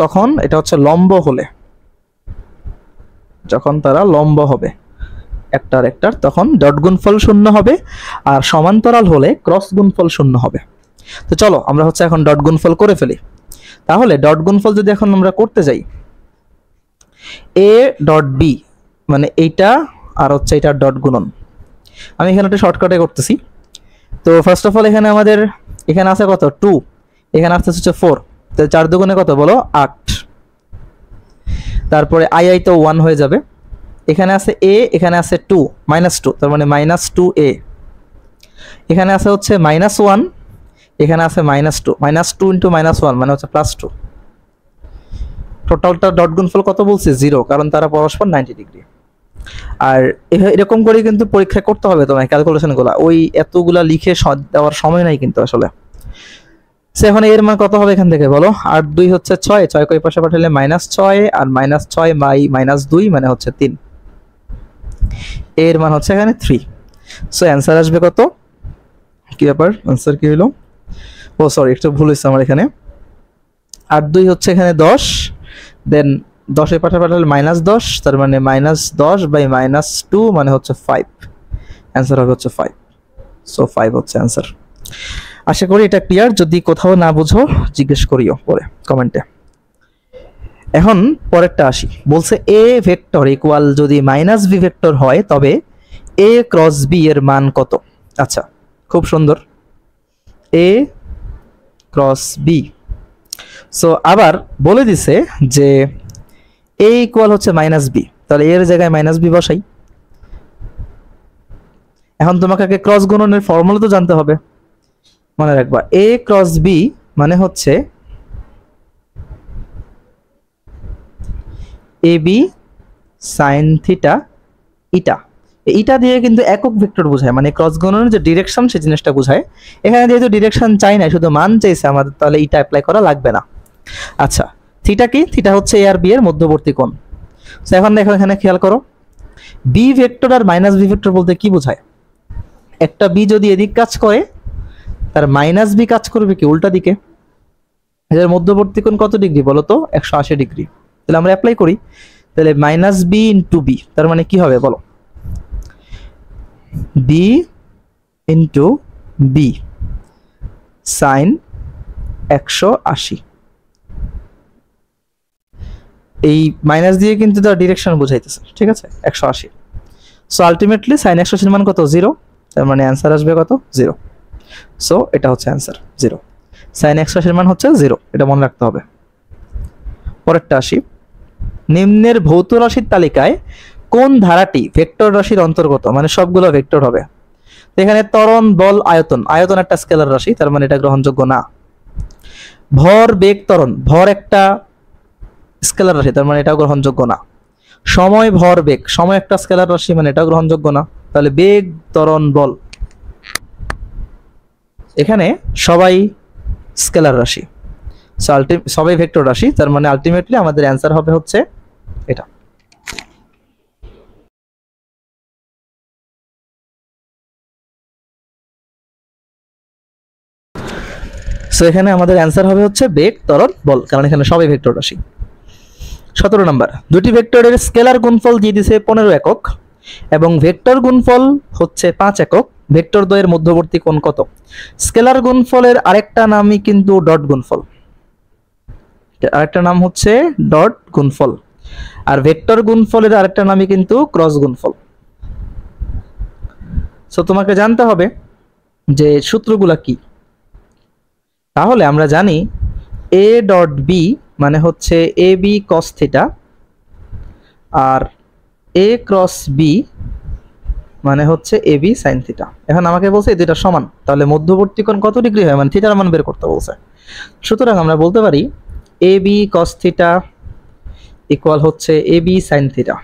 কখন এটা হচ্ছে লম্ব হলে, যখন তারা লম্ব হবে একটার তখন ডট গুণফল 0 হবে, আর সমান্তরাল হলে ক্রস গুণফল 0 হবে। তো চলো আমরা হচ্ছে এখন ডট গুণফল করে ফেলি। তাহলে ডট গুণফল যদি এখন আমরা করতে যাই, a ডট b মানে এইটা আর হচ্ছে এটা ডট গুণন। আমি এখানে একটা শর্টকাটে করতেছি। তো ফার্স্ট অফ অল এখানে আছে কত? 2, এখানে আসতে হচ্ছে 4, তো 4 দুগুণে কত বলো? 8। তারপরে i তো 1 হয়ে যাবে। এখানে আছে a, এখানে আছে 2 -2, তার মানে -2a। এখানে আছে হচ্ছে -1, এখানে আছে -2, -2 ইন্টু -1 মানে হচ্ছে +2। টোটালটা ডট গুণফল কত বলছে? 0, কারণ তারা পরস্পর 90 ডিগ্রি। আর এরকম করে কিন্তু পরীক্ষা করতে হবে তোমায় ক্যালকুলেশনগুলো, ওই এতগুলা লিখে দেওয়ার সময় নাই কিন্তু আসলে। সো এখন এর মান কত হবে এখান থেকে বলো? 8 2 হচ্ছে 6, 6 কই পাশে পাঠালে -6, আর -6 বাই -2 মানে হচ্ছে 3। এর মান হচ্ছে এখানে 3। সো অ্যান্সার আসবে কত? কি ব্যাপার, অ্যান্সার কি হলো? ও সরি, একটু ভুল হয়েছে আমার এখানে। 8 2 হচ্ছে এখানে 10, দেন 10 এর পাশে পাঠালে -10, তার মানে -10 বাই -2 মানে হচ্ছে 5। অ্যান্সার হবে হচ্ছে 5। সো 5 হচ্ছে অ্যান্সার। আশা করি এটা ক্লিয়ার। যদি কোথাও না বুঝো জিজ্ঞেস করিও পরে কমেন্টে। এখন পরেরটা আসি। বলছে a ভেক্টর ইকুয়াল যদি -b ভেক্টর হয় তবে a ক্রস b এর মান কত? আচ্ছা, খুব সুন্দর, a ক্রস b। সো আবার বলে দিছে যে a ইকুয়াল হচ্ছে -b, তাহলে এর জায়গায় -b বসাই। এখন তোমাকে আগে ক্রস গুণনের ফর্মুলা তো জানতে হবে। মনে রাখবা a ক্রস b মানে হচ্ছে ab sin থিটা ইটা এইটা দিয়ে কিন্তু একক ভেক্টর বোঝায়, মানে ক্রস গুণনের যে ডিরেকশন সেই জিনিসটা বোঝায়। এখানে যেহেতু ডিরেকশন চাই না, শুধু মান চাইছে আমাদের, তাহলে এটা অ্যাপ্লাই করা লাগবে না। আচ্ছা, থিটা কি? থিটা হচ্ছে এ আর বি এর মধ্যবর্তী কোণ। তো এখন দেখো এখানে খেয়াল করো, বি ভেক্টর আর মাইনাস বি ভেক্টর বলতে কি বোঝায়? একটা বি যদি এদিক কাজ করে, তার মাইনাস বি কাজ করবে কি উল্টা দিকে। এদের মধ্যবর্তী কোণ কত ডিগ্রি বলো তো? 180 ডিগ্রি। তাহলে আমরা অ্যাপ্লাই করি, তাহলে মাইনাস বি ইন্টু বি, তার মানে কি হবে বলো? B into b sine 180। এই মাইনাস দিয়ে কিন্তু তার ডিরেকশন বোঝাইতেছে, ঠিক আছে, 180। সো আলটিমেটলি সাইন 180 মান কত? 0। তার মানে অ্যান্সার আসবে কত? 0। সো এটা হচ্ছে অ্যান্সার 0। সাইন 180 মান হচ্ছে 0, এটা মনে রাখতে হবে। পরেরটা আসি, নিম্নের ভৌত রাশির তালিকায় কোন ধারাটি ভেক্টর রাশির অন্তর্গত? মানে সবগুলো ভেক্টর হবে। এখানে ত্বরণ, বল, আয়তন। আয়তন একটা স্কেলার রাশি, তার মানে এটা গ্রহণযোগ্য না। ভর, বেগ, ত্বরণ। ভর একটা স্কেলার রাশি, তার মানে এটাও গ্রহণযোগ্য না। সময়, ভর, বেগ। সময় একটা স্কেলার রাশি, মানে এটাও গ্রহণযোগ্য না। তাহলে বেগ, ত্বরণ, বল, এখানে সবাই স্কেলার রাশি, সবাই ভেক্টর রাশি, তার মানে আলটিমেটলি আমাদের অ্যান্সার হবে হচ্ছে এটা। সো এখানে আমাদের অ্যান্সার হবে হচ্ছে বেগ, ত্বরণ, বল, কারণ এখানে সবাই ভেক্টর রাশি। 17 নম্বর, দুটি ভেক্টরের স্কেলার গুণফল দিয়ে দিছে 15 একক এবং ভেক্টর গুণফল হচ্ছে 5 একক। ভেক্টর দ্বয়ের মধ্যবর্তী কোণ কত? স্কেলার গুণফলের আরেকটা নামই কিন্তু ডট গুণফল, আরেকটা নাম হচ্ছে ডট গুণফল। আর ভেক্টর গুণফলের আরেকটা নামই কিন্তু ক্রস গুণফল। সো তোমাকে জানতে হবে যে সূত্রগুলা কি। তাহলে আমরা জানি এ ডট বি মানে হচ্ছে a b cos theta, R A cross B মানে হচ্ছে এ বি সাইন থিটা। এখন আমাকে বলছে এই দুইটা সমান, তাহলে মধ্যবর্তী কোণ কত ডিগ্রি হয়, মানে থিটার মান বের করতে বলছে। সুতরাং আমরা বলতে পারি a b cos theta equal হচ্ছে a b sine theta.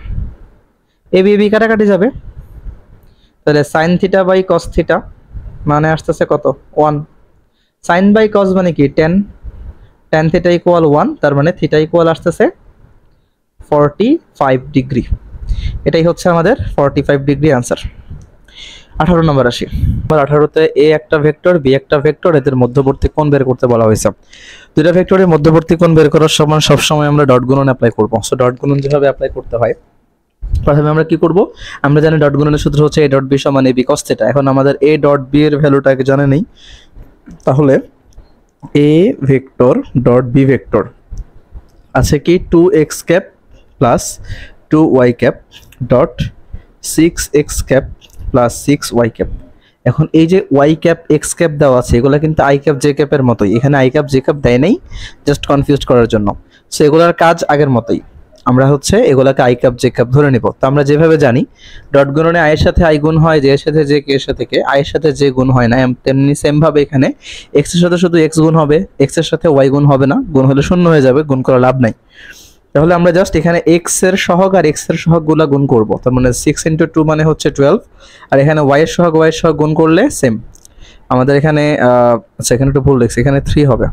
A b কাটাকাটি যাবে, তাহলে sine theta by cos theta মানে আসতেছে কত? 1। সাইন বাই কস মানে কি? 10। tan থিটা ইকুয়াল 1, তার মানে থিটা ইকুয়াল আসতেছে 45 ডিগ্রি। এটাই হচ্ছে আমাদের 45 ডিগ্রি আনসার। 18 নম্বর আসি। 18তে এ একটা ভেক্টর, বি একটা ভেক্টর, এদের মধ্যবর্তী কোণ বের করতে বলা হয়েছে। দুইটা ভেক্টরের মধ্যবর্তী কোণ বের করার সময় সবসময় আমরা ডট গুণন অ্যাপ্লাই করব। সো ডট গুণন যেভাবে অ্যাপ্লাই করতে হয়, প্রথমে আমরা কি করব? আমরা জানি ডট গুণনের সূত্র হচ্ছে এ ডট বি সমান এ বি কস থিটা। এখন আমাদের এ ডট বি এর ভ্যালুটাকে জানা নেই, তাহলে a vector dot b vector আছে কি 2x cap plus 2y cap dot 6x cap plus 6y cap. এখন এই যে y ক্যাপ x ক্যাপ দেওয়া আছে, এগুলো কিন্তু i ক্যাপ j ক্যাপের মতোই। এখানে i ক্যাপ j ক্যাপ দেয় নাই, জাস্ট কনফিউজ করার জন্য। সো এগুলোর কাজ আগের মতোই, আমরা হচ্ছে এগুলাকে i ক্যাপ j ক্যাপ ধরে নিব। তো আমরা যেভাবে জানি ডট গুণনে i এর সাথে i গুণ হয়, j এর সাথে j, k এর সাথে k, i এর সাথে j গুণ হয় না, তেমনি সেম ভাবে এখানে x এর সাথে শুধু x গুণ হবে, x এর সাথে y গুণ হবে না, গুণ হলে শূন্য হয়ে যাবে, গুণ করা লাভ নাই। তাহলে আমরা জাস্ট এখানে x এর সহগ আর x এর সহগগুলা গুণ করব। তার মানে 6 × 2 মানে হচ্ছে 12, আর এখানে y এর সহগ y এর সহগ গুণ করলে সেম। আমাদের এখানে আচ্ছা এখানে একটু ভুল লিখছি, এখানে 3 হবে।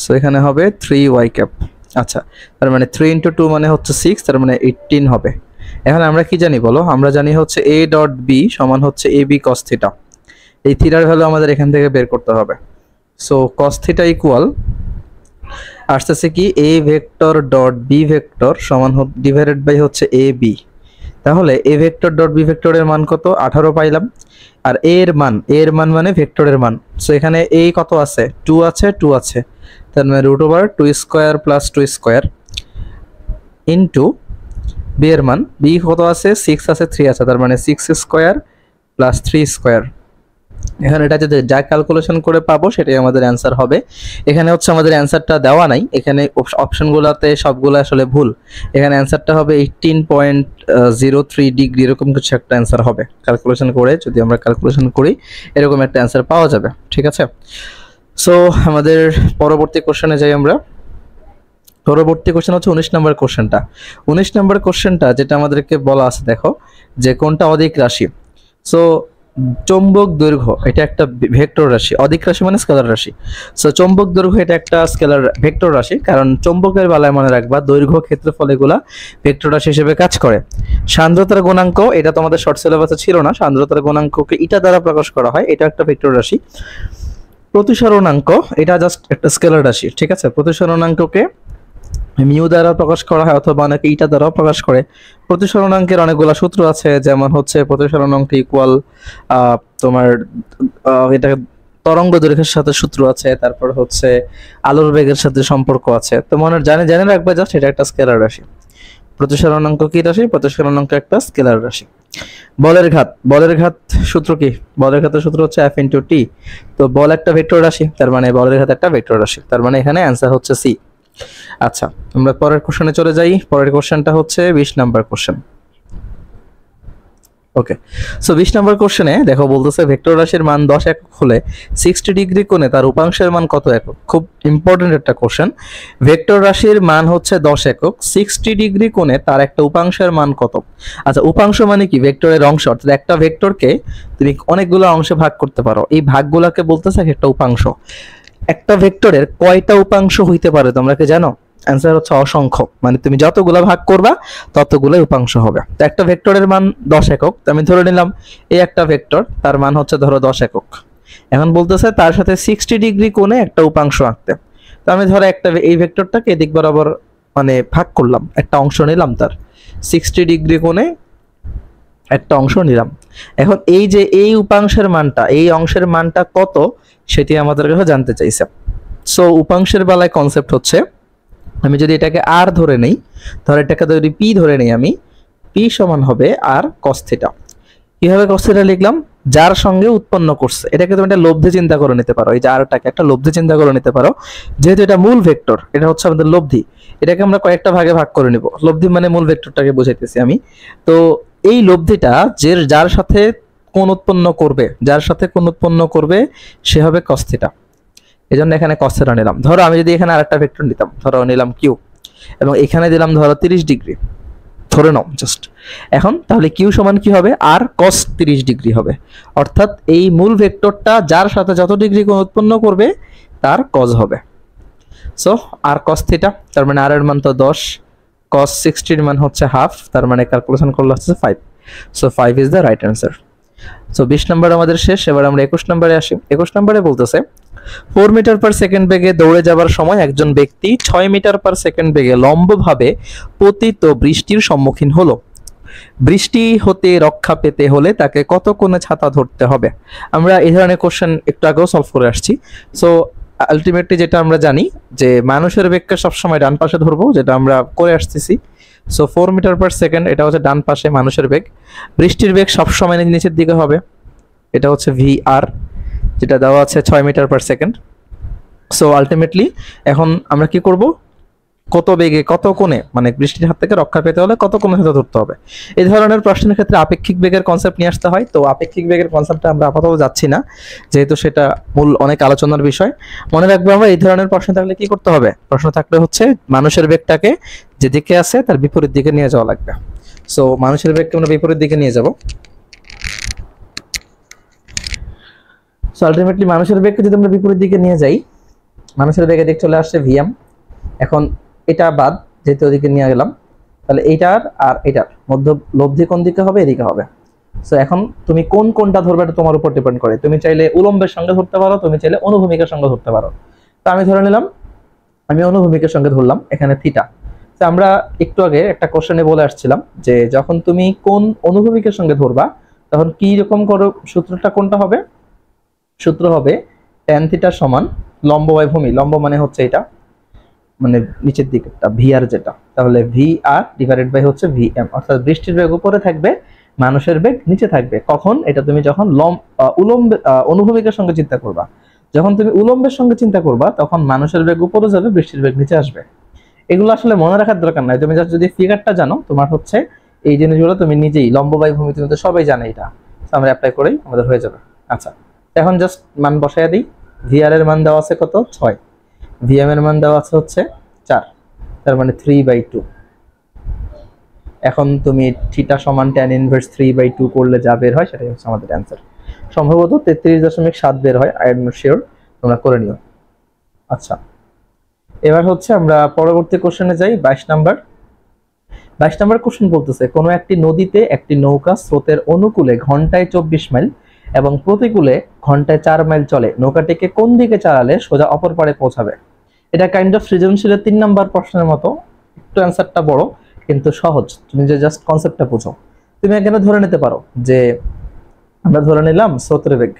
সো এখানে হবে 3y ক্যাপ। আচ্ছা, তার মানে 3 × 2 মানে হচ্ছে 6, তার মানে 18 হবে। এখন আমরা কি জানি বলো? আমরা জানি হচ্ছে a ডট b সমান হচ্ছে ab cos থিটা। এই থিটার ভ্যালু আমাদের এখান থেকে বের করতে হবে। সো cos থিটা ইকুয়াল আসতেছে কি a vector dot b vector সমান ডিভাইডেড বাই হচ্ছে a b। তাহলে a ভেক্টর ডট b ভেক্টরের মান কত? 18 পাইলাম। আর a এর মান মানে ভেক্টরের মান। সো এখানে a কত আছে? 2 আছে, 2 আছে, তার মানে √2² প্লাস 2² ইন্টু b এর মান, b কত আছে? 6 আছে, 3 আছে, তার মানে 6² প্লাস 3²। এখানে এটা যদি যা ক্যালকুলেশন করে পাবো সেটাই আমাদের অ্যান্সার হবে। এখানে হচ্ছে আমাদের অ্যান্সারটা দেওয়া নাই, এখানে অপশনগুলোতে সবগুলো আসলে ভুল। এখানে অ্যান্সারটা হবে 18.03 ডিগ্রি, এরকম কিছু একটা অ্যান্সার হবে। ক্যালকুলেশন করে যদি আমরা ক্যালকুলেশন করি এরকম একটা অ্যান্সার পাওয়া যাবে, ঠিক আছে। সো আমাদের পরবর্তী কোশ্চেনে যাই আমরা। পরবর্তী কোশ্চেন হচ্ছে 19 নম্বর কোশ্চেনটা। 19 নম্বর কোশ্চেনটা যেটা আমাদেরকে বলা আছে, দেখো যে কোনটা অধিক রাশি। সো চৌম্বক দৈর্ঘ্য এটা একটা ভেক্টর রাশি, অধিক রাশি মানে স্কেলার রাশি। সো চৌম্বক দৈর্ঘ্য এটা একটা স্কেলার ভেক্টর রাশি, কারণ চৌম্বকের বেলায় মনে রাখবা দৈর্ঘ্য ক্ষেত্রফল এগুলা ভেক্টর রাশি হিসেবে কাজ করে। সান্দ্রতার গুণাঙ্ক এটা তো আমাদের শর্ট সিলেবাসে ছিল না, সান্দ্রতার গুণাঙ্ককে ইটা দ্বারা প্রকাশ করা হয়, এটা একটা ভেক্টর রাশি। প্রতিসরণাঙ্ক এটা জাস্ট একটা স্কেলার রাশি, ঠিক আছে। প্রতিসরণাঙ্ককে মিউ দ্বারা প্রকাশ করা হয় অথবা অনেকে ইটা দ্বারাও প্রকাশ করে। প্রতিসরণাঙ্কের অনেকগুলো সূত্র আছে, যেমন হচ্ছে প্রতিসরণাঙ্ক ইকুয়াল তোমার এটা তরঙ্গ দৈর্ঘ্যের সাথে সূত্র আছে, তারপর হচ্ছে আলোর বেগের সাথে সম্পর্ক আছে। তো মনে জেনে রাখবে জাস্ট এটা একটা স্কেলার রাশি। প্রতিসরণাঙ্ক কি রাশি? প্রতিসরণাঙ্ক একটা স্কেলার রাশি। বলের ঘাত সূত্র কি? বলের ঘাতের সূত্র হচ্ছে F * T। তো বল একটা ভেক্টর রাশি, তার মানে বলের ঘাত একটা ভেক্টর রাশি, তার মানে এখানে অ্যান্সার হচ্ছে সি। আচ্ছা, আমরা পরের কোশ্চেনে চলে যাই। পরের কোশ্চেনটা হচ্ছে 20 নাম্বার কোশ্চেন। ওকে, সো 20 নাম্বার কোশ্চেনে দেখো বলতেছে ভেক্টর রাশির মান 10 একক হলে 60 ডিগ্রি কোণে তার উপাংশের মান কত একক? খুব ইম্পর্টেন্ট একটা কোশ্চেন। ভেক্টর রাশির মান হচ্ছে 10 একক, 60 ডিগ্রি কোণে তার একটা উপাংশের মান কত? আচ্ছা, উপাংশ মানে কি? ভেক্টরের অংশ, অর্থাৎ একটা ভেক্টরকে তুমি অনেকগুলো অংশে ভাগ করতে পারো, এই ভাগগুলোকে বলতেছে একটা উপাংশ। একটা ভেক্টরের কয়টা উপাংশ হইতে পারে তোমরা কি জানো? অ্যান্সার হচ্ছে অসংখ্য, মানে তুমি যতগুলো ভাগ করবা ততগুলোই উপাংশ হবে। তো একটা ভেক্টরের মান 10 একক, তো আমি ধরে নিলাম এই একটা ভেক্টর, তার মান হচ্ছে ধরো 10 একক। এখন বলতেছে তার সাথে 60 ডিগ্রি কোণে একটা উপাংশ আঁকতে। তো আমি ধরো এই ভেক্টরটাকে এদিক বরাবর মানে ভাগ করলাম, একটা অংশ নিলাম, তার 60 ডিগ্রি কোণে একটা অংশ নিলাম। এখন এই যে এই উপাংশের মানটা, এই অংশের মানটা কত সেটি আমাদের কাছে জানতে চাইছে। সো উপাংশের বেলায় কনসেপ্ট হচ্ছে, আমি যদি এটাকে আর ধরে নেই, ধর এটাকে যদি পি ধরে নেই আমি, পি সমান হবে আর cos থিটা। কিভাবে cos থিটা লিখলাম? যার সঙ্গে উৎপন্ন করছে, এটাকে তুমি একটা লব্ধি চিন্তা করে নিতে পারো, এই যে আরটাকে একটা লব্ধি চিন্তা করে নিতে পারো। যেহেতু এটা মূল ভেক্টর, এটা হচ্ছে আমাদের লব্ধি, এটাকে আমরা কয়েকটা ভাগে ভাগ করে নিব। লব্ধি মানে মূল ভেক্টরটাকে বোঝাইতেছি আমি। তো এই লব্ধিটা যার সাথে কোণ উৎপন্ন করবে সে হবে cos থিটা। এই জন্য এখানে cos থিটা নিলাম। ধরো আমি যদি এখানে আরেকটা ভেক্টর নিতাম, ধরো নিলাম কিউ, এবং এখানে দিলাম ধরো 30 ডিগ্রি, ধরে নাও জাস্ট। এখন তাহলে কিউ সমান কি হবে? আর cos 30 ডিগ্রি হবে। অর্থাৎ এই মূল ভেক্টরটা যার সাথে যত ডিগ্রি কোণ উৎপন্ন করবে তার cos হবে। সো আর cos থিটা, তার মানে আর এর মান তো 10, cos 60 এর মান হচ্ছে হাফ, তার মানে ক্যালকুলেশন করলে হচ্ছে 5। So 5 is the right answer. So 20 নম্বর আমাদের শেষ। এবার আমরা 21 নম্বরে আসি। 21 নম্বরে বলতেছে 4 মিটার পার সেকেন্ড বেগে দৌড়ে যাবার সময় একজন ব্যক্তি 6 মিটার পার সেকেন্ড বেগে লম্বভাবে পতিত বৃষ্টির সম্মুখীন হলো। বৃষ্টি হতে রক্ষা পেতে হলে তাকে কত কোণে ছাতা ধরতে হবে? আমরা এই ধরনের কোশ্চেন একটু আগেও সলভ করে আসছি। সো আলটিমেটলি যেটা আমরা জানি যে মানুষের বেগকে সবসময় ডান পাশে ধরবো, যেটা আমরা করে আসতেছি। সো 4 মিটার পার সেকেন্ড এটা হচ্ছে ডান পাশে মানুষের বেগ। বৃষ্টির বেগ সবসময় নিচের দিকে হবে, এটা হচ্ছে VR, যেটা দেওয়া আছে 6 metre per second. So ultimately এখন আমরা কি করব? কত বেগে কত কোণে, মানে বৃষ্টির হাত থেকে রক্ষা পেতে হলে কত কোণে সেটা ধরতে হবে। এই ধরনের প্রশ্নের ক্ষেত্রে আপেক্ষিক বেগের কনসেপ্ট নিয়ে আসতে হয়। তো আপেক্ষিক বেগের কনসেপ্টটা আমরা আপাতত যাচ্ছি না, যেহেতু সেটা মূল অনেক আলোচনার বিষয়। মনে রাখবে আমরা এই ধরনের প্রশ্ন থাকলে কি করতে হবে? প্রশ্ন থাকলে হচ্ছে মানুষের বেগটাকে যেদিকে আছে তার বিপরীত দিকে নিয়ে যাওয়া লাগবে। সো মানুষের বেগকে আমরা বিপরীত দিকে নিয়ে যাব। সো আলটিমেটলি মানুষের বেগকে যদি আমরা বিপরীত দিকে নিয়ে যাই, মানুষের বেগে দিক চলে আসছে vm। এখন এটা বাদ, যেহেতু ওদিকে নিয়ে গেলাম, তাহলে এইটার আর এটার মধ্যে লব্ধি কোন দিকে হবে? এদিকে হবে। সো এখন তুমি কোনটা ধরবে এটা তোমার উপর ডিপেন্ড করে। তুমি চাইলে উলম্বের সঙ্গে ধরতে পারো, তুমি চাইলে অনুভূমিকার সঙ্গে ধরতে পারো। তো আমি ধরে নিলাম আমি অনুভূমিকার সঙ্গে ধরলাম, এখানে থিটা। তো আমরা একটু আগে একটা কোশ্চেনে বলে আসছিলাম যে যখন তুমি কোন অনুভূমিকার সঙ্গে ধরবা তখন কি রকম করো, সূত্রটা কোনটা হবে? সূত্র হবে tan থিটা সমান লম্ব বাই ভূমি। লম্ব মানে হচ্ছে এটা, মানে নিচের দিকেরটা VR যেটা, তাহলে VR ডিভাইডেড বাই হচ্ছে vm। অর্থাৎ বৃষ্টির বেগ উপরে থাকবে, মানুষের বেগ নিচে থাকবে। কখন? এটা তুমি যখন উলম্ব অনুভূমিকার সঙ্গে চিন্তা করবা। যখন তুমি উলম্বের সঙ্গে চিন্তা করবা তখন মানুষের বেগ উপরে যাবে, বৃষ্টির বেগ নিচে আসবে। এগুলো আসলে মনে রাখার দরকার নাই, তুমি যদি ফিগারটা জানো, তোমার হচ্ছে এই জিনিসগুলো তুমি নিজেই লম্ব বাই ভূমি তুমি তো সবাই জানে, এটা আমরা অ্যাপ্লাই করেই আমাদের হয়ে যাবে। আচ্ছা, এখন জাস্ট মান বসাইয়া দিই। VR এর মান দেওয়া আছে কত? 6, vm এর মান দেওয়া আছে হচ্ছে 4। তার মানে 3/2। এখন তুমি থিটা সমান tan ইনভার্স 3/2 করলে যা বের হয় সেটাই হচ্ছে আমাদের অ্যান্সার। সম্ভবত 33.7 বের হয়, আই এম নট শিওর, তোমরা করে নিও। আচ্ছা, এবার হচ্ছে আমরা পরবর্তী কোশ্চেনে যাই। 22 নাম্বার কোশ্চেন বলতেছে, কোনো একটি নদীতে একটি নৌকা স্রোতের অনুকূলে ঘন্টায় 24 মাইল এবং প্রতিকূলে ঘন্টায় 4 মাইল চলে, নৌকাটিকে কোন দিকে চালালে সোজা অপর পারে পৌঁছাবে? এটা কাইন্ড অফ সৃজনশীলের 3 নাম্বার প্রশ্নের মতো, একটু অ্যান্সারটা বড় কিন্তু সহজ, তুমি যে জাস্ট কনসেপ্টটা বুঝো। তুমি এখানে ধরে নিতে পারো যে আমরা ধরে নিলাম স্রোতের বেগ,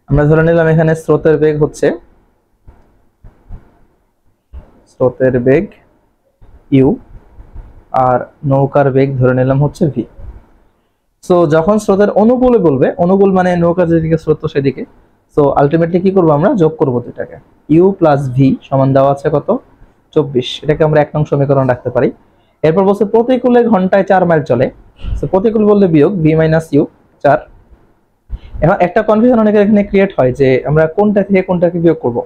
আমরা ধরে নিলাম এখানে স্রোতের বেগ হচ্ছে স্রোতের বেগ ইউ, আর নৌকার বেগ ধরে নিলাম হচ্ছে ভি। সো যখন স্রোতের অনুকূলে বলবে, অনুকূল মানে নৌকা যেদিকে স্রোত সেদিকে, সো আলটিমেটলি কি করবো আমরা, যোগ করবো দুটাকে। ইউ প্লাস ভি সমান দেওয়া আছে কত, 24। এটাকে আমরা 1 নং সমীকরণ রাখতে পারি। এরপর বলছে প্রতিকূলে ঘন্টায় 4 মাইল চলে, সো প্রতিকূল বললে বিয়োগ ভি মাইনাস ইউ 4। এখন একটা কনফিউশন অনেকের এখানে ক্রিয়েট হয় যে আমরা কোনটা থেকে কোনটাকে বিয়োগ করব,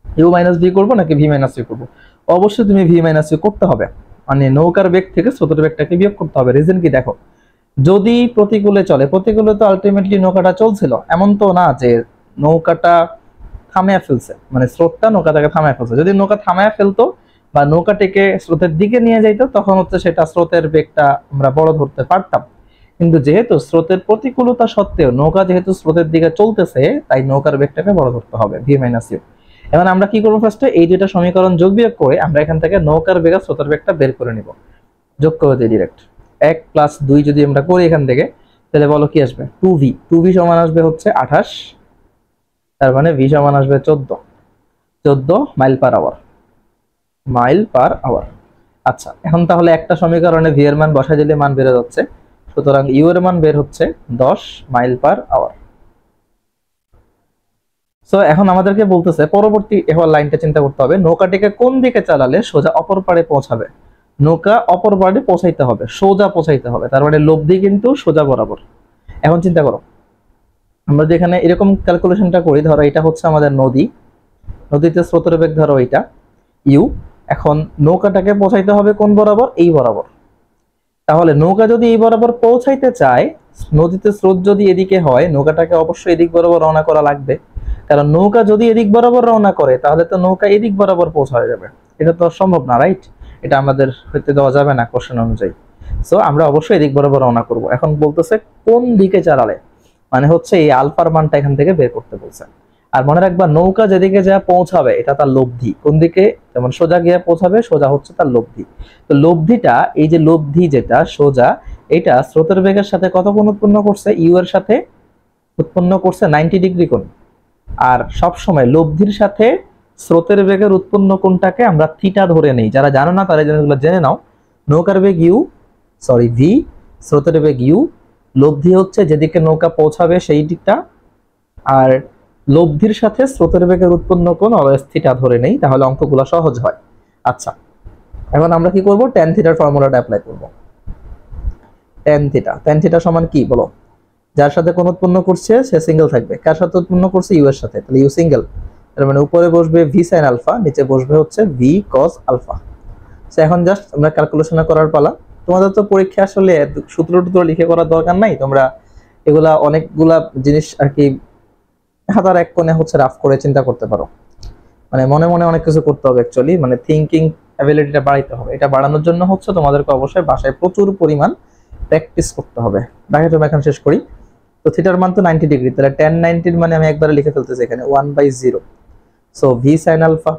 ইউ মাইনাস ভি করবো নাকি ভি মাইনাস ইউ করবো। অবশ্যই তুমি ভি মাইনাস ইউ করতে হবে, মানে নৌকার বেগ থেকে স্রোতের বেগটাকে বিয়োগ করতে হবে। রিজন কি দেখো, যদি প্রতিকূলে চলে, প্রতিকূলে তো আলটিমেটলি নৌকাটা চলছিল, এমন তো না যে নৌকাটা থামিয়ে ফেলছে, মানে স্রোতটা নৌকাটাকে থামিয়ে ফেলছে। যদি নৌকা থামিয়ে ফেলতো বা নৌকাটিকে স্রোতের দিকে নিয়ে যাইতো, তখন হচ্ছে সেটা স্রোতের বেগটা আমরা বড় ধরতে পারতাম। কিন্তু যেহেতু স্রোতের প্রতিকূলতা সত্ত্বেও নৌকা যেহেতু স্রোতের দিকে চলতেছে, তাই নৌকার বেগটাকে বড় ধরতে হবে, ভি মাইনাস ইউ। এখন আমরা কি করবো, ফার্স্টে এই দুইটা সমীকরণ যোগ বিয়োগ করে আমরা এখান থেকে নৌকার বেগ আর স্রোতের বেগটা বের করে নিব। যোগ করে দিই ডিরেক্ট, 1 + 2 যদি আমরা করি এখান থেকে, তাহলে বলো কি আসবে, 2v। 2v সমান আসবে হচ্ছে 28, তার মানে v সমান আসবে 14 mile per hour, mile per hour. আচ্ছা, এখন তাহলে একটা সমীকরণে v এর মান বসাই দিলে মান বের যাচ্ছে, সুতরাং u এর মান বের হচ্ছে 10 মাইল পার আওয়ার। সো এখন আমাদেরকে বলতেছে পরবর্তী এবার লাইনটা চিন্তা করতে হবে, নৌকাটিকে কোন দিকে চালালে সোজা অপর পারে পৌঁছাবে। নৌকা অপর পারে পৌঁছাইতে হবে, সোজা পৌঁছাইতে হবে, তার মানে লব্ধি কিন্তু সোজা বরাবর। এখন চিন্তা করো, আমরা যেখানে এরকম ক্যালকুলেশনটা করি, ধরো এটা হচ্ছে আমাদের নদী, নদীতে স্রোতের বেগ ধরো এটা ইউ। এখন নৌকাটাকে পৌঁছাইতে হবে কোন বরাবর, এই বরাবর। তাহলে নৌকা যদি এই বরাবর পৌঁছাইতে চায়, নদীতে স্রোত যদি এদিকে হয়, নৌকাটাকে অবশ্যই এদিক বরাবর রওনা করা লাগবে। কারণ নৌকা যদি এদিক বরাবর রওনা করে, তাহলে তো নৌকা এদিক বরাবর পৌঁছায় যাবে, এটা তো সম্ভব না, রাইট? এটা আমাদের হইতে দেওয়া যাবে না কোশ্চেন অনুযায়ী। সো আমরা অবশ্যই এদিক বরাবর রওনা করব। এখন বলতেছে কোন দিকে চালালে, মানে হচ্ছে এই আলফার মানটা এখান থেকে বের করতে বলছে। আর মনে রাখবা, নৌকা যেদিকে যা পৌঁছাবে এটা তার লব্ধি, কোন দিকে, যেমন সোজা গিয়ে পৌঁছাবে, সোজা হচ্ছে তার লব্ধি। তো লব্ধিটা, এই যে লব্ধি যেটা সোজা, এটা স্রোতের বেগের সাথে কত কোণ উৎপন্ন করছে, ইউ এর সাথে উৎপন্ন করছে 90 ডিগ্রি কোণ। আর সব সময় লব্ধির সাথে স্রোতের বেগের উৎপন্ন কোণটাকে আমরা থিটা ধরে নেই। যারা জানো না তারা জিনিসগুলো জেনে নাও। নৌকার বেগ ইউ, সরি ভি, স্রোতের বেগ ইউ, লব্ধি হচ্ছে যেদিকে নৌকা পৌঁছাবে সেই দিকটা, আর লব্ধির সাথে স্রোতের বেগের উৎপন্ন কোণ অলওয়েজ থিটা ধরে নেই, তাহলে অঙ্কগুলো সহজ হয়। আচ্ছা, এখন আমরা কি করব, tan থিটার ফর্মুলাটা অ্যাপ্লাই করব। tan থিটা সমান কি বলো, যার সাথে কোণ উৎপন্ন করছে সে সিঙ্গেল থাকবে, কার সাথে উৎপন্ন করছে, ইউ এর সাথে, তাহলে ইউ সিঙ্গেল, তার মানে উপরে বসবে ভি সাইন আলফা, নিচে বসবে হচ্ছে ভি কস আলফা। সো এখন জাস্ট আমরা ক্যালকুলেশন করার পালা। তোমাদের তো পরীক্ষা আসলে সূত্র টুত্র লিখে করার দরকার নাই, তোমরা এগুলা অনেকগুলা জিনিস আর কি খাতার এক কোণে হচ্ছে রাফ করে চিন্তা করতে পারো, মানে মনে মনে অনেক কিছু করতে হবে অ্যাকচুয়ালি, মানে থিঙ্কিং অ্যাবিলিটিটা বাড়াইতে হবে। এটা বাড়ানোর জন্য হচ্ছে তোমাদেরকে অবশ্যই বাসায় প্রচুর পরিমাণ প্র্যাকটিস করতে হবে। বাকি তুমি এখন শেষ করি। তো থিটার মান তো 90 ডিগ্রি, তাহলে tan 90 মানে আমি একবারে লিখে ফেলতেছি এখানে 1/0। So v sine alpha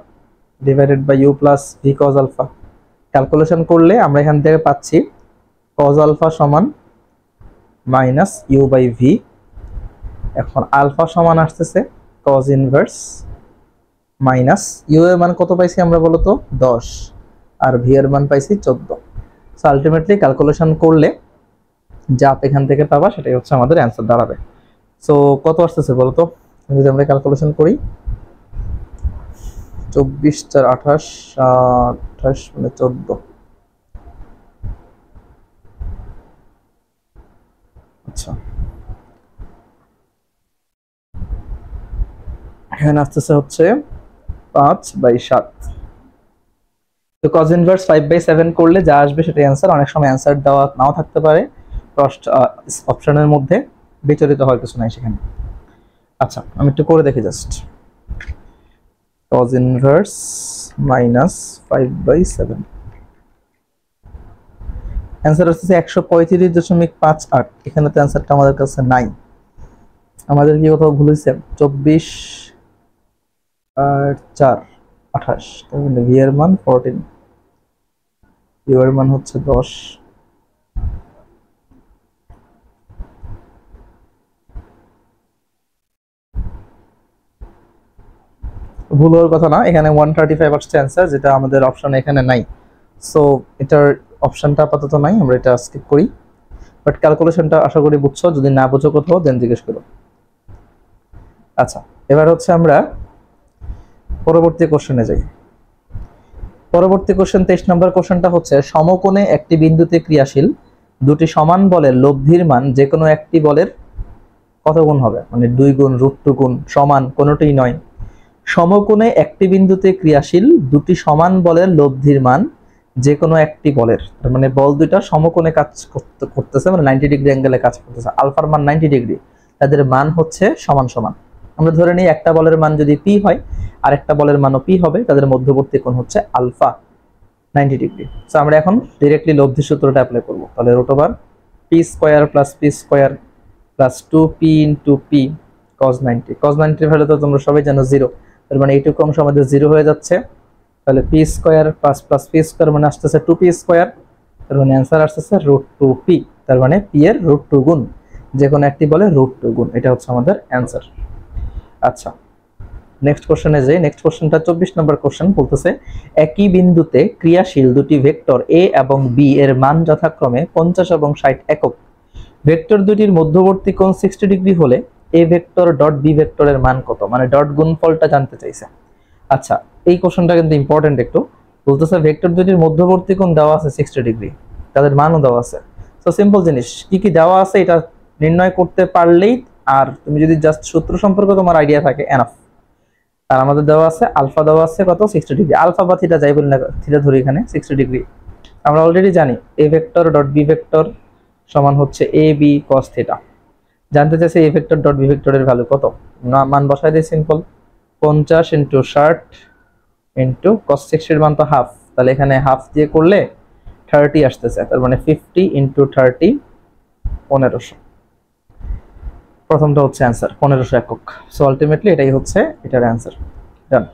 divided by u plus v cos alpha. Calculation করলে আমরা এখান থেকে পাচ্ছি কজ আলফা সমান মাইনাস ইউ বাই ভি। এখন আলফা সমান আসতেছে কজ ইনভার্স মাইনাস ইউ এর মান কত পাইছি আমরা বলো তো, 10, আর ভি এর মান পাইছি 14। সো আলটিমেটলি ক্যালকুলেশন করলে যা এখান থেকে পাবা সেটাই হচ্ছে আমাদের অ্যান্সার দাঁড়াবে। সো কত আসতেছে বলো তো, যদি আমরা ক্যালকুলেশন করি, 24 4 28, 28 মানে 14। আচ্ছা, এখানে আসতেছে হচ্ছে 5/7। তো cos ইনভার্স 5/7 করলে যা আসবে সেটাই অ্যান্সার। অনেক সময় অ্যান্সার দেওয়া নাও থাকতে পারে, অপশনের মধ্যে বিচলিত হওয়ার কিছু নাই সেখানে। আচ্ছা, আমি একটু করে দেখি জাস্ট। cos ইনভার্স -5/7, অ্যান্সার হচ্ছে 135.58। এখানে তো অ্যান্সারটা আমাদের কাছে নাই, আমাদের কি কোথাও ভুল হয়েছে? 24 আর 4 28, তাহলে ভি এর মান 14, ইউ এর মান হচ্ছে 10। ভুল হওয়ার কথা না, এখানে 135 আসছে অ্যান্সার, যেটা আমাদের অপশন এখানে নাই। সো এটার অপশনটা আপাতত নাই, আমরা এটা স্কিপ করি। বাট ক্যালকুলেশনটা আশা করি বুঝছো, যদি না বুঝো কোথাও দেন জিজ্ঞেস করো। আচ্ছা, এবার হচ্ছে আমরা পরবর্তী কোশ্চেনে যাই। পরবর্তী কোশ্চেন 23 নম্বর কোশ্চেনটা হচ্ছে, সমকোণে একটি বিন্দুতে ক্রিয়াশীল দুটি সমান বলের লব্ধির মান যে কোনো একটি বলের কত গুণ হবে? মানে 2 গুণ, √2 গুণ, সমান, কোনোটাই নয়। সমকোণে একটি বিন্দুতে ক্রিয়াশীল দুটি সমান বলের লব্ধির মান যে কোনো একটি বলের, মানে বল দুইটা সমকোণে কাজ করতেছে, মানে 90 ডিগ্রি অ্যাঙ্গেলে কাজ করতেছে, আলফার মান 90 ডিগ্রি, তাদের মান হচ্ছে সমান সমান। আমরা ধরে নিই একটা বলের মান যদি পি হয় আর একটা বলের মানও পি হবে, তাদের মধ্যবর্তী কোণ হচ্ছে আলফা 90 ডিগ্রি। সো আমরা এখন ডিরেক্টলি লব্ধি সূত্রটা অ্যাপ্লাই করব। তাহলে √p² + p² + 2p * p cos 90। cos 90 এর ভ্যালু তো তোমরা সবাই জানো 0, তার মানে এইটুকু অংশ আমাদের 0 হয়ে যাচ্ছে। তাহলে p² + p² মানে আসতেছে 2p², তার মানে অ্যান্সার আসতেছে √2p, তার মানে p এর √2 গুণ, যে কোনো একটি বলে √2 গুণ, এটা হচ্ছে আমাদের অ্যান্সার। আচ্ছা, নেক্সট কোশ্চেনে যাই। নেক্সট কোশ্চেনটা 24 নম্বর কোশ্চেন, বলতেছে একই বিন্দুতে ক্রিয়াশীল দুটি ভেক্টর a এবং b এর মান যথাক্রমে 50 এবং 60 একক। ভেক্টর দুটির মধ্যবর্তী কোণ 60 ডিগ্রি হলে a ভেক্টর ডট b ভেক্টরের মান কত? মানে ডট গুণফলটা জানতে চাইছে। আচ্ছা, এই কোশ্চেনটা কিন্তু ইম্পর্টেন্ট একটু। বলতেছে ভেক্টর দুটির মধ্যবর্তী কোণ দেওয়া আছে 60 ডিগ্রি, তাদের মানও দেওয়া আছে। সো সিম্পল জিনিস, কি কি দেওয়া আছে এটা নির্ণয় করতে পারলেই, আর তুমি যদি জাস্ট সূত্র সম্পর্কে তোমার আইডিয়া থাকে এনাফ। আর আমাদের দেওয়া আছে আলফা, দেওয়া আছে কত? 60 ডিগ্রি। আলফা বা থিটা যাই বলি না, থিটা ধরি এখানে 60 ডিগ্রি। আমরা অলরেডি জানি a vector dot b vector সমান হচ্ছে ab cos থিটা। জানতে চাইছে a ভেক্টর ডট b ভেক্টরের ভ্যালু কত? মান বসাই দিই সিম্পল, 50 * 60 * cos 60 এর মান তো হাফ, তাহলে এখানে হাফ দিয়ে করলে 30 আসতেছে, তার মানে 50 * 30 1500। প্রথমটা হচ্ছে অ্যান্সার 1500 একক। সো আলটিমেটলি এটাই হচ্ছে এটার অ্যান্সার। ডান।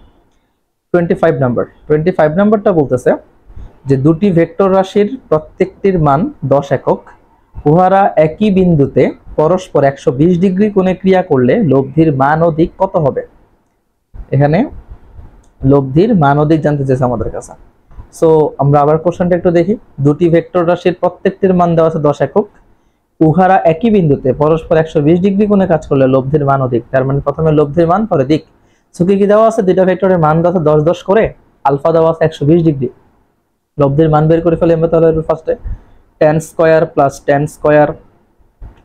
25 নাম্বারটা বলতেছে যে দুটি ভেক্টর রাশির প্রত্যেকটির মান 10 একক, উহারা একই বিন্দুতে পরস্পর 120 ডিগ্রি কোণে ক্রিয়া করলে লব্ধির মান ও দিক কত হবে? এখানে লব্ধির মান ও দিক জানতে চাইছে আমাদের কাছে। সো আমরা আবার কোশ্চেনটা একটু দেখি। দুটি ভেক্টর রাশির প্রত্যেকটির মান দেওয়া আছে 10 একক, উহারা একই বিন্দুতে পরস্পর 120 ডিগ্রি কোণে কাজ করলে লব্ধির মান ও দিক, তার মানে প্রথমে লব্ধির মান পরে দিক। সো কি দেওয়া আছে? দুইটা ভেক্টরের মান দেওয়া আছে 10 10 করে, আলফা দেওয়া আছে 120 ডিগ্রি। লব্ধির মান বের করে ফেলি আমরা তাহলে ফার্স্টে। tan² + tan²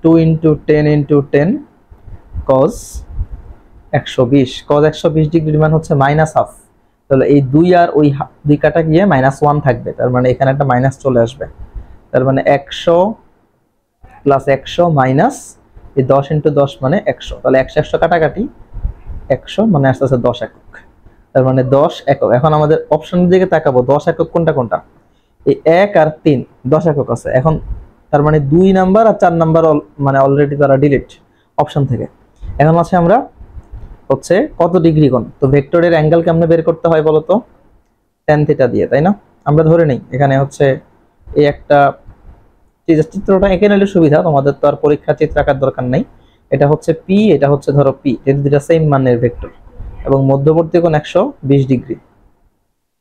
2 * 10 * 10 cos 120। cos 120 ডিগ্রির মান হচ্ছে -হাফ, তাহলে এই 2 আর ওই 2 কাটা গিয়ে -1 থাকবে, তার মানে এখানে একটা মাইনাস চলে আসবে, তার মানে 100 + 100 মাইনাস এই 10 * 10 মানে 100, তাহলে 100 100 কাটাকাটি 100 মানে আসতেছে 10 একক, তার মানে 10 একক। এখন আমাদের অপশনের দিকে তাকাবো, 10 একক কোনটা কোনটা? এই 1 আর 3 10 একক আছে। এখন তার মানে 2 নাম্বার আর 4 নাম্বার মানে অলরেডি তারা ডিলিট অপশন থেকে। এখন আছে আমরা হচ্ছে কত ডিগ্রি কোণ, তো ভেক্টরের অ্যাঙ্গেল কেমনে বের করতে হয় বলো তো? tan থিটা দিয়ে, তাই না? আমরা ধরে নেই এখানে হচ্ছে এই একটা চিত্রটা এঁকে নিলে সুবিধা, তোমাদের তো আর পরীক্ষা চিত্র আঁকার দরকার নাই। এটা হচ্ছে পি, এটা হচ্ছে ধরো পি, যদি দুটা সেম মানের ভেক্টর এবং মধ্যবর্তী কোণ 120 ডিগ্রি,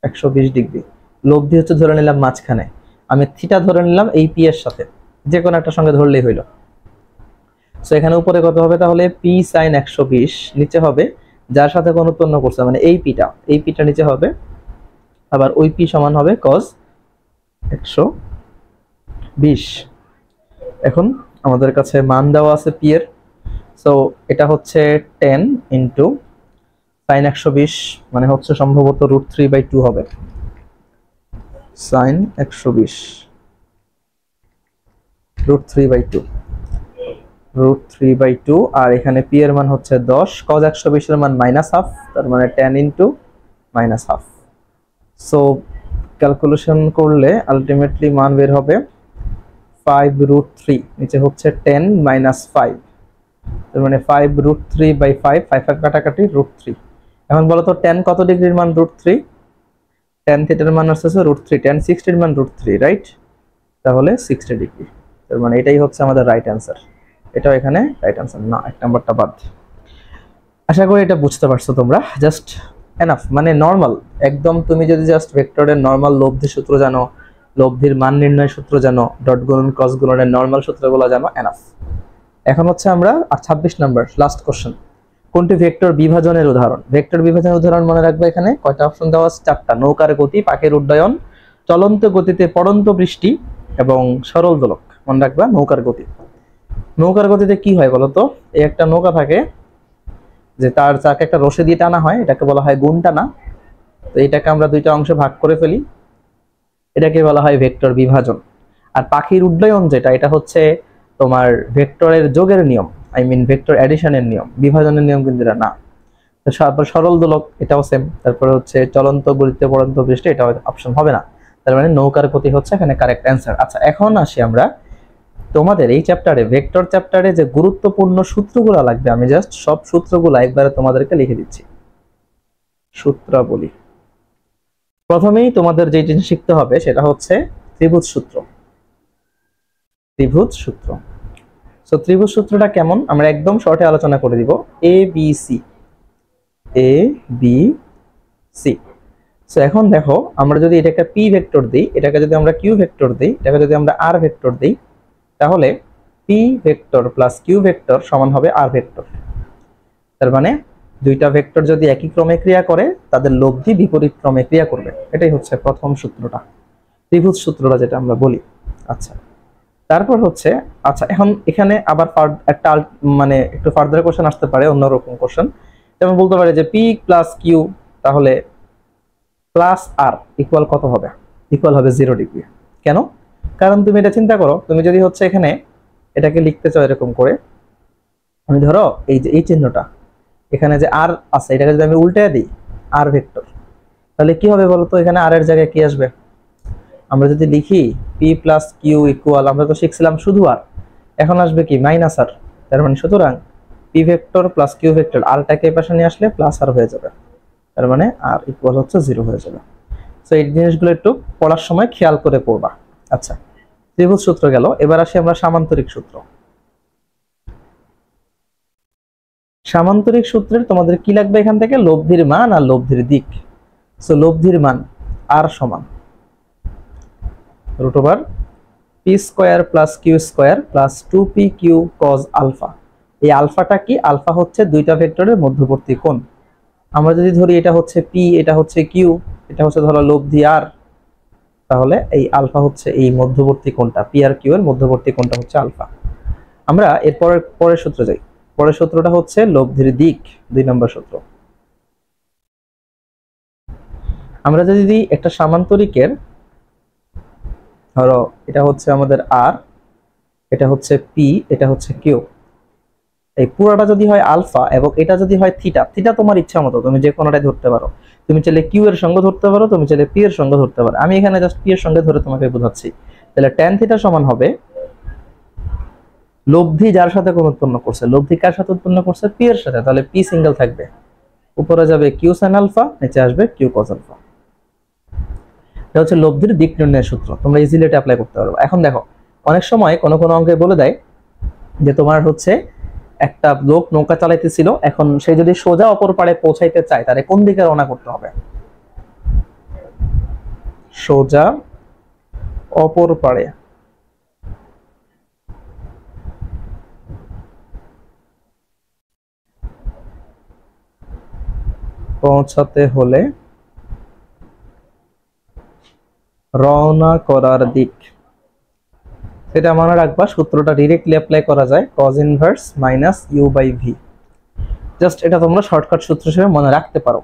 120 ডিগ্রি। লব্ধি হচ্ছে ধরে নিলাম মাঝখানে, আমি থিটা ধরে নিলাম এই পি এর সাথে, যে কোনো একটা সঙ্গে ধরলেই হইলো। সো এখানে উপরে কত হবে তাহলে? পি sin 120, নিচে হবে যার সাথে কোণ উৎপন্ন করছে, মানে এই পিটা নিচে হবে, আবার ওই পি সমান হবে cos 120। এখন আমাদের কাছে মান দেওয়া আছে পি এর, সো এটা হচ্ছে 10 * sin 120 মানে হচ্ছে সম্ভবত √3/2 হবে, sin 120 √3/2, √3/2। আর এখানে p এর মান হচ্ছে 10, cos 120 এর মান -1/2, তার মানে tan * -1/2। সো ক্যালকুলেশন করলে আলটিমেটলি মান বের হবে 5√3, নিচে হচ্ছে 10 - 5, তার মানে 5√3/5, 5 কাটাকাটি √3। এখন বলো তো tan কত ডিগ্রির মান √3? tan থিটার মান হচ্ছে √3, tan 60 এর মান √3, রাইট? তাহলে 60 ডিগ্রি, তার মানে এটাই হচ্ছে আমাদের রাইট অ্যান্সার। এটাও এখানে রাইট অ্যান্সার না, এক নাম্বারটা বাদ। আশা করি এটা বুঝতে পারছো তোমরা, জাস্ট এনাফ, মানে নরমাল একদম। তুমি যদি জাস্ট ভেক্টরের নরমাল লব্ধি সূত্র জানো, লব্ধির মান নির্ণয় সূত্র জানো, ডট গুণন ক্রস গুণনের নরমাল সূত্রগুলো জানো, এনাফ। এখন হচ্ছে আমরা 26 নাম্বার লাস্ট কোশ্চেন, কোনটি ভেক্টর বিভাজনের উদাহরণ? ভেক্টর বিভাজনের উদাহরণ মনে রাখবে, এখানে কয়টা অপশন দেওয়া আছে? 4টা। নৌকার গতি, পাখির উড্ডয়ন, চলন্ত গতিতে পড়ন্ত বৃষ্টি এবং সরল দোলক। মনে রাখবা নৌকার গতি। নৌকার গতিতে কি হয় বলতো? এই একটা নৌকা থাকে যে তার চাকে একটা রশি দিয়ে টানা হয়, এটাকে বলা হয় গুণ টানা। তো এটাকে আমরা দুইটা অংশে ভাগ করে ফেলি, এটাকে বলা হয় ভেক্টর বিভাজন। আর পাখির উড্ডয়ন যেটা, এটা হচ্ছে তোমার ভেক্টরের যোগের নিয়ম, আই মিন ভেক্টর অ্যাডিশনের নিয়ম, বিভাজনের নিয়ম কিন্তু এটা না। তারপর সরল দোলক, এটাও সেম। তারপরে হচ্ছে চলন্ত গতিতে পড়ন্ত বৃষ্টি, এটাও অপশন হবে না। তার মানে নৌকার গতি হচ্ছে এখানে কারেক্ট অ্যান্সার। আচ্ছা, এখন আসি আমরা তোমাদের এই চ্যাপ্টারে, ভেক্টর চ্যাপ্টারে যে গুরুত্বপূর্ণ সূত্রগুলো লাগবে, আমি জাস্ট সব সূত্রগুলো একবারে তোমাদেরকে লিখে দিচ্ছি। সূত্রাবলী, প্রথমেই তোমাদের যে জিনিস শিখতে হবে সেটা হচ্ছে ত্রিভুজ সূত্র। ত্রিভুজ সূত্র, সো ত্রিভুজ সূত্রটা কেমন আমরা একদম শর্টে আলোচনা করে দিব। A B C, A B C. So এখন দেখো, আমরা যদি এটাকে পি ভেক্টর দিই, এটাকে যদি আমরা কিউ ভেক্টর দিই, এটাকে যদি আমরা আর ভেক্টর দিই, তাহলে p vector plus Q vector সমান হবে আর ভেক্টর। তার মানে দুইটা ভেক্টর যদি একই ক্রমে ক্রিয়া করে, তাদের লব্ধি বিপরীত ক্রমে ক্রিয়া করবে। এটাই হচ্ছে প্রথম সূত্রটা, ত্রিভুজ সূত্রটা যেটা আমরা বলি। আচ্ছা, তারপর হচ্ছে, আচ্ছা এখন এখানে আবার একটা মানে একটু ফার্দার কোশ্চেন আসতে পারে, অন্যরকম কোশ্চেন। যেমন বলতে পারে যে পি প্লাস কিউ, তাহলে প্লাস আর ইকুয়াল কত হবে? ইকুয়াল হবে 0 ডিগ্রি। কেন? কারণ তুমি এটা চিন্তা করো, তুমি যদি হচ্ছে এখানে এটাকে লিখতে চাও এরকম করে, আমি ধরো এই যে এই চিহ্নটা এখানে যে আর আছে, এটাকে যদি আমি উল্টে দিই আর ভেক্টর, তাহলে কি হবে বলতো? এখানে আর এর জায়গায় কি আসবে? আমরা যদি লিখি পি প্লাস কিউ ইকুয়াল, আমরা তো শিখছিলাম শুধু আর, এখন আসবে কি মাইনাস আর। তার মানে সুতরাং P vector plus Q vector, আরটাকে এই পাশে নিয়ে আসলে প্লাস আর হয়ে যাবে, তার মানে আর ইকুয়াল হচ্ছে 0 হয়ে যাবে। সো এই জিনিসগুলো একটু পড়ার সময় খেয়াল করে পড়বা। আচ্ছা, ত্রিভুজ সূত্র গেল, এবার আসি আমরা সামান্তরিক সূত্র। সামান্তরিক সূত্রের তোমাদের কি লাগবে এখান থেকে? লব্ধির মান আর লব্ধির দিক। সো লব্ধির মান আর সমান √p² plus q² plus 2pq cos alpha. এই আলফাটা কি? আলফা হচ্ছে দুইটা ভেক্টরের মধ্যবর্তী কোণ। আমরা যদি ধরি এটা হচ্ছে p, এটা হচ্ছে q, এটা হচ্ছে ধরো লব্ধি r, তাহলে এই আলফা হচ্ছে এই মধ্যবর্তী কোণটা, p আর q এর মধ্যবর্তী কোণটা হচ্ছে আলফা। আমরা এর পরের সূত্রে যাই। পরের সূত্রটা হচ্ছে লব্ধির দিক, 2 নম্বর সূত্র। আমরা যদি একটা সামান্তরিকের, ধরো এটা হচ্ছে আমাদের আর, এটা হচ্ছে পি, এটা হচ্ছে কিউ, এই পুরোটা যদি হয় আলফা এবং এটা যদি হয় থিটা, থিটা তোমার ইচ্ছা মতো তুমি যে কোনোটাই ধরতে পারো। তুমি চাইলে কিউ এর সঙ্গে ধরতে পারো, তুমি চাইলে পি এর সঙ্গে ধরতে পারো। আমি এখানে জাস্ট পি এর সঙ্গে ধরে তোমাকে বোঝাচ্ছি। তাহলে tan থিটা সমান হবে লব্ধি যার সাথে কোণ উৎপন্ন করছে, লব্ধি কার সাথে উৎপন্ন করছে? পি এর সাথে, তাহলে পি সিঙ্গেল থাকবে, উপরে যাবে কিউ sin আলফা, নিচে আসবে কিউ cos আলফা। এটা হচ্ছে লব্ধির দিক নির্ণয়ের সূত্র, তোমরা ইজিলি এটা অ্যাপ্লাই করতে পারবে। এখন দেখো, অনেক সময় কোনো অঙ্কে বলে দেয় যে তোমার হচ্ছে একটা লোক নৌকা চালাইতেছিল, এখন সে যদি সোজা অপর পাড়ে পৌঁছাইতে চায়, তাহলে কোন দিকে রওনা করতে হবে? সোজা অপর পাড়ে পৌঁছাতে হলে রওনা করার দিক, সেটা মনে রাখবা। সূত্রটা ডিরেক্টলি অ্যাপ্লাই করা যায়, cos inverse minus u/v। Just এটা তোমরা শর্টকাট সূত্র হিসেবে মনে রাখতে পারো।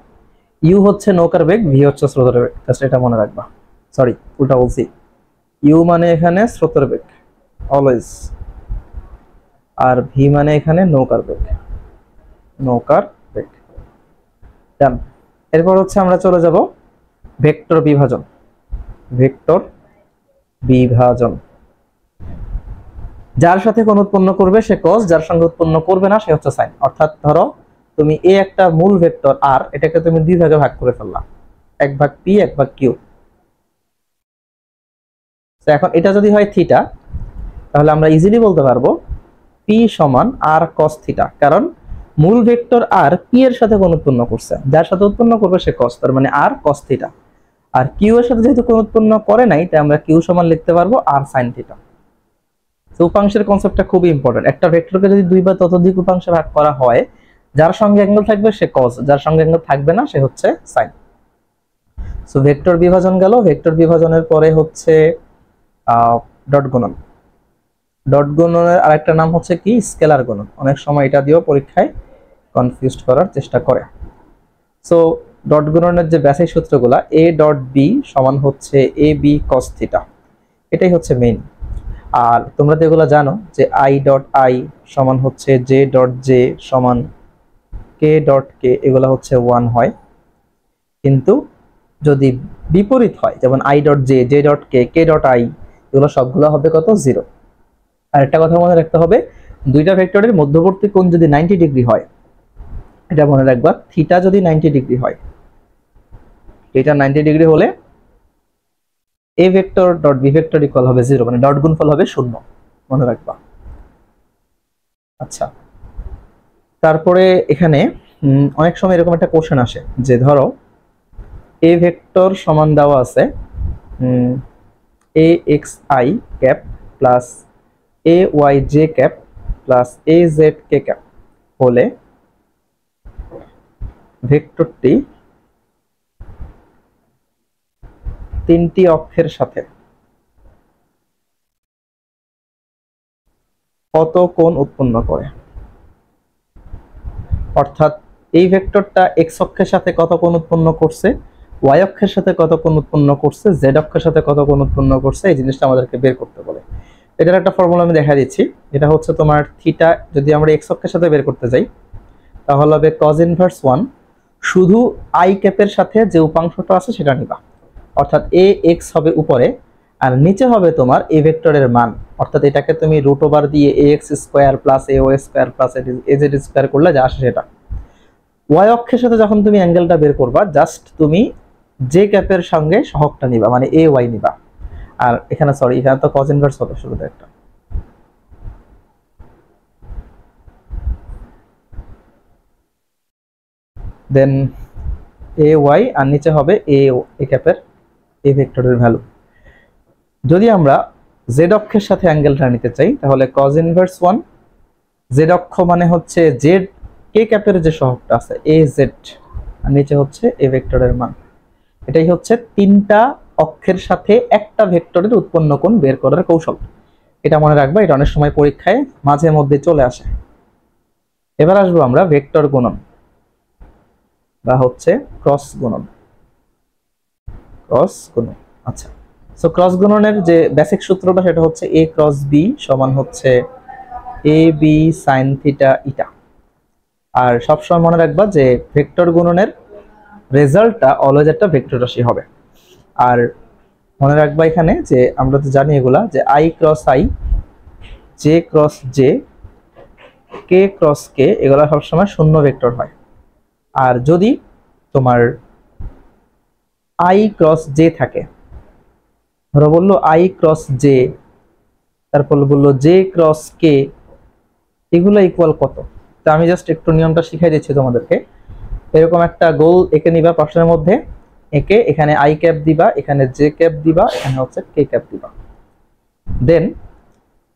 ইউ হচ্ছে নৌকার বেগ, ভি হচ্ছে স্রোতের বেগ, জাস্ট এটা মনে রাখবা। সরি, উল্টা বলছি। ইউ মানে এখানে স্রোতের বেগ অলওয়েজ, আর ভি মানে এখানে নৌকার বেগ, নৌকার বেগ। ডান। এরপর হচ্ছে আমরা চলে যাব ভেক্টর বিভাজন। ভেক্টর বিভাজন, যার সাথে কোণ উৎপন্ন করবে সে কস, যার সঙ্গে উৎপন্ন করবে না সে হচ্ছে সাইন। অর্থাৎ ধরো তুমি এ একটা মূল ভেক্টর আর, এটাকে তুমি দুই ভাগে ভাগ করে ফেললা, এক ভাগ পি এক ভাগ কিউ। এখন এটা যদি হয় থিটা, তাহলে আমরা ইজিলি বলতে পারবো পি সমান আর কস থিটা, কারণ মূল ভেক্টর আর পি এর সাথে কোণ উৎপন্ন করছে, যার সাথে উৎপন্ন করবে সে কস, তার মানে আর কস থিটা। আর কিউ এর সাথে যেহেতু কোণ উৎপন্ন করে নাই, তাই আমরা কিউ সমান লিখতে পারবো আর সাইন থিটা। তো উপাংশের কনসেপ্টটা খুবই ইম্পর্টেন্ট। একটা ভেক্টরকে যদি দুই বা ততোধিক উপাংশে ভাগ করা হয়, যার সঙ্গে অ্যাঙ্গেল থাকবে সে কস, যার সঙ্গে অ্যাঙ্গেল থাকবে না সে হচ্ছে সাইন। সো ভেক্টর বিভাজন গেল। ভেক্টর বিভাজনের পরে হচ্ছে ডট গুণন। ডট গুণনের আরেকটা নাম হচ্ছে কি, স্কেলার গুণন। অনেক সময় এটা দিয়েও পরীক্ষায় কনফিউজড করার চেষ্টা করে। সো ডট গুণনের যে বেসিক সূত্রগুলা, এ ডট বি সমান হচ্ছে এ বি কস থিটা, এটাই হচ্ছে মেইন। আর তোমরা তো এগুলো জানো যে আই ডট আই সমান হচ্ছে জে ডট জে সমান কে ডট কে, এগুলো হচ্ছে 1 হয়। কিন্তু যদি বিপরীত হয়, যেমন I dot J, J dot K, K dot I, এগুলো সবগুলো হবে কত, 0। আর একটা কথা মনে রাখতে হবে, দুইটা ভেক্টরের মধ্যবর্তী কোণ যদি 90 ডিগ্রি হয়, এটা মনে রাখবা, থিটা যদি 90 ডিগ্রি হয়, এটা 90 ডিগ্রি হলে a vector dot b vector equal হবে 0, মানে ডট গুণফল হবে 0, মনে রাখবা। আচ্ছা, তারপরে এখানে অনেক সময় এরকম একটা কোশ্চেন আসে যে ধরো এ ভেক্টর সমান দেওয়া আছে A X I cap plus A Y J cap plus A Z K cap হলে ভেক্টরটি তিনটি অক্ষের সাথে কত কোণ উৎপন্ন করে। অর্থাৎ এই ভেক্টরটা এক্স অক্ষের সাথে কত কোণ উৎপন্ন করছে, ওয়াই অক্ষের সাথে কত কোণ উৎপন্ন করছে, জেড অক্ষের সাথে কত কোণ উৎপন্ন করছে, এই জিনিসটা আমাদেরকে বের করতে বলে। এটার একটা ফর্মুলা আমি দেখা দিচ্ছি। এটা হচ্ছে তোমার থিটা, যদি আমরা এক্স অক্ষের সাথে বের করতে যাই তাহলে হবে cos ইনভার্স 1, শুধু আই ক্যাপের সাথে যে উপাংশটা আছে সেটা নিবা। অর্থাৎ এ এক্স হবে উপরে আর নিচে হবে তোমার এ ভেক্টরের মান। অর্থাৎ এটাকে তুমি রুট ওভার দিয়ে A X square plus A Y square plus A Z square করলে যা আসে সেটা। ওয়াই অক্ষের সাথে যখন তুমি অ্যাঙ্গেলটা বের করবা, জাস্ট তুমি জে ক্যাপের সঙ্গে সহগটা নিবা, মানে এ ওয়াই নিবা। আর এখানে সরি, এখানে তো cos ইনভার্স হবে শুরুতে একটা, দেন এ ওয়াই আর নিচে হবে এ ক্যাপের এ ভেক্টরের ভ্যালু। যদি আমরা জেড অক্ষের সাথে অ্যাঙ্গেলটা নিতে চাই তাহলে cos ইনভার্স 1, জেড অক্ষ মানে হচ্ছে জেড কে ক্যাপের যে সহগটা আছে এ জেড, আর নিচে হচ্ছে এ ভেক্টরের মান। এটাই হচ্ছে তিনটা অক্ষের সাথে একটা ভেক্টরের উৎপন্ন কোণ বের করার কৌশল। এটা মনে রাখবা, এটা অনেক সময় পরীক্ষায় মাঝে মধ্যে চলে আসে। এবার আসবো আমরা ভেক্টর গুণন বা হচ্ছে ক্রস গুণন। ক্রস গুণন, আচ্ছা। সো ক্রস গুণনের যে বেসিক সূত্রটা সেটা হচ্ছে এ ক্রস বি সমান হচ্ছে এ বি সাইন থিটা ইটা। আর সবসময় মনে রাখবা যে ভেক্টর গুণনের রেজাল্টটা অলওয়েজ একটা ভেক্টর রাশি হবে। আর মনে রাখবা এখানে যে আমরা তো জানি এগুলা, যে I cross I, J cross J, K cross কে, এগুলা সবসময় শূন্য ভেক্টর হয়। আর যদি তোমার আই ক্রস জে থাকে, ধরো বললো আই ক্রস জে, তারপর বললো জে ক্রস কে, এগুলো ইকুয়াল কত। তো আমি জাস্ট একটু নিয়মটা শিখাই দিচ্ছি তোমাদেরকে। এরকম একটা গোল এঁকে নিবা প্রশ্নের মধ্যে, এঁকে এখানে আই ক্যাপ দিবা, এখানে জে ক্যাপ দিবা, এখানে হচ্ছে কে ক্যাপ দিবা। দেন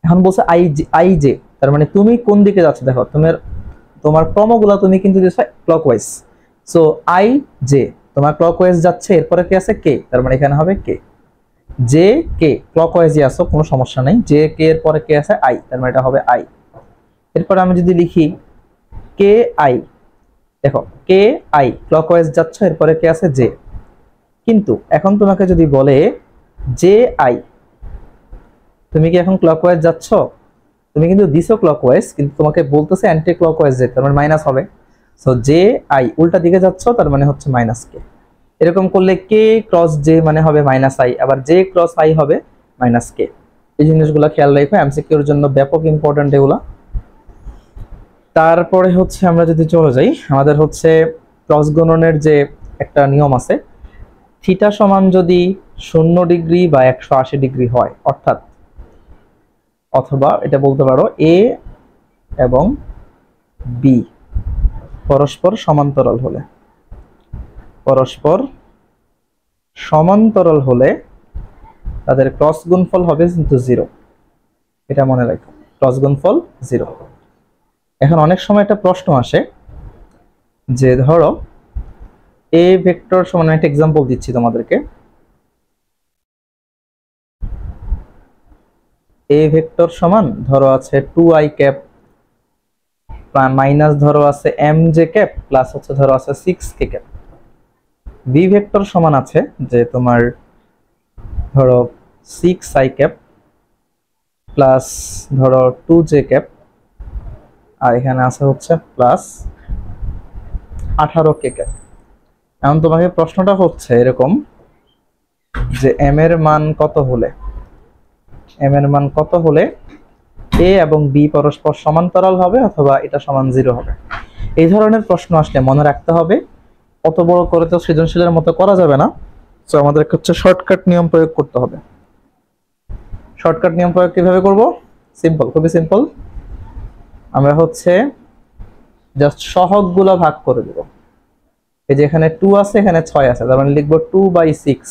এখন বলছে আই জে, তার মানে তুমি কোন দিকে যাচ্ছ, দেখো তোমার ক্রমগুলো তুমি কিন্তু দিছো ক্লকওয়াইজ। সো আই জে তোমার ক্লকওয়াইজ যাচ্ছে, এরপরে কি আছে কে, তার মানে এখানে হবে কে। জে কে ক্লকওয়াইজে আসো, কোনো সমস্যা নেই, জে কে এর পরে কে আছে আই, তার মানে এটা হবে আই। এরপর আমি যদি লিখি কে আই, দেখো কে আই ক্লকওয়াইজ যাচ্ছ, এরপরে কে আছে জে। কিন্তু এখন তোমাকে যদি বলে জে আই, তুমি কি এখন ক্লকওয়াইজ যাচ্ছ? তুমি কিন্তু দিছো ক্লকওয়াইজ, কিন্তু তোমাকে বলতেছে অ্যান্টি ক্লকওয়াইজ যেতে, তার মানে মাইনাস হবে। সো জে আই উল্টা দিকে যাচ্ছ, তার মানে হচ্ছে মাইনাস কে। এরকম করলে কে ক্রস জে মানে হবে মাইনাস আই, আবার জে ক্রস আই হবে মাইনাস কে। এই জিনিসগুলো খেয়াল রাখো, এমসিকিউর জন্য ব্যাপক ইম্পর্টেন্ট এগুলা। তারপরে হচ্ছে আমরা যদি চলে যাই, আমাদের হচ্ছে ক্রস গুণনের যে একটা নিয়ম আছে, থিটা সমান যদি 0 ডিগ্রি বা 180 ডিগ্রি হয়, অর্থাৎ অথবা এটা বলতে পারো এ এবং বি পরস্পর সমান্তরাল হলে, পরস্পর সমান্তরাল হলে তাদের ক্রস গুণফল হবে কিন্তু 0। এটা মনে রাখো, ক্রস গুণফল 0। এখন অনেক সময় একটা প্রশ্ন আসে যে ধরো এ ভেক্টর সমান, একটা এক্সাম্পল দিচ্ছি তোমাদেরকে। এ ভেক্টর সমান ধরো আছে 2i ক্যাপ মাইনাস ধরো আছে mj ক্যাপ প্লাস হচ্ছে ধরো আছে 6k ক্যাপ। বি ভেক্টর সমান আছে যে তোমার ধরো 6i ক্যাপ প্লাস ধরো 2j ক্যাপ, আর এখানে আছে হচ্ছে প্লাস 18k ক্যাপ। এখন তোমাকে প্রশ্নটা হচ্ছে এরকম যে m এর মান কত হলে, m এর মান কত হলে a এবং b পরস্পর সমান্তরাল হবে অথবা এটা সমান 0 হবে। এই ধরনের প্রশ্ন আসলে মনে রাখতে হবে, অত বড় করে তো সৃজনশীলের মতো করা যাবে না। তো আমাদেরকে হচ্ছে শর্টকাট নিয়ম প্রয়োগ করতে হবে। শর্টকাট নিয়ম প্রয়োগ কিভাবে করব? সিম্পল, খুবই সিম্পল। আমরা হচ্ছে জাস্ট সহগগুলো ভাগ করে দেব। এই যে এখানে 2 আছে, এখানে 6 আছে, তার মানে লিখবো 2/6।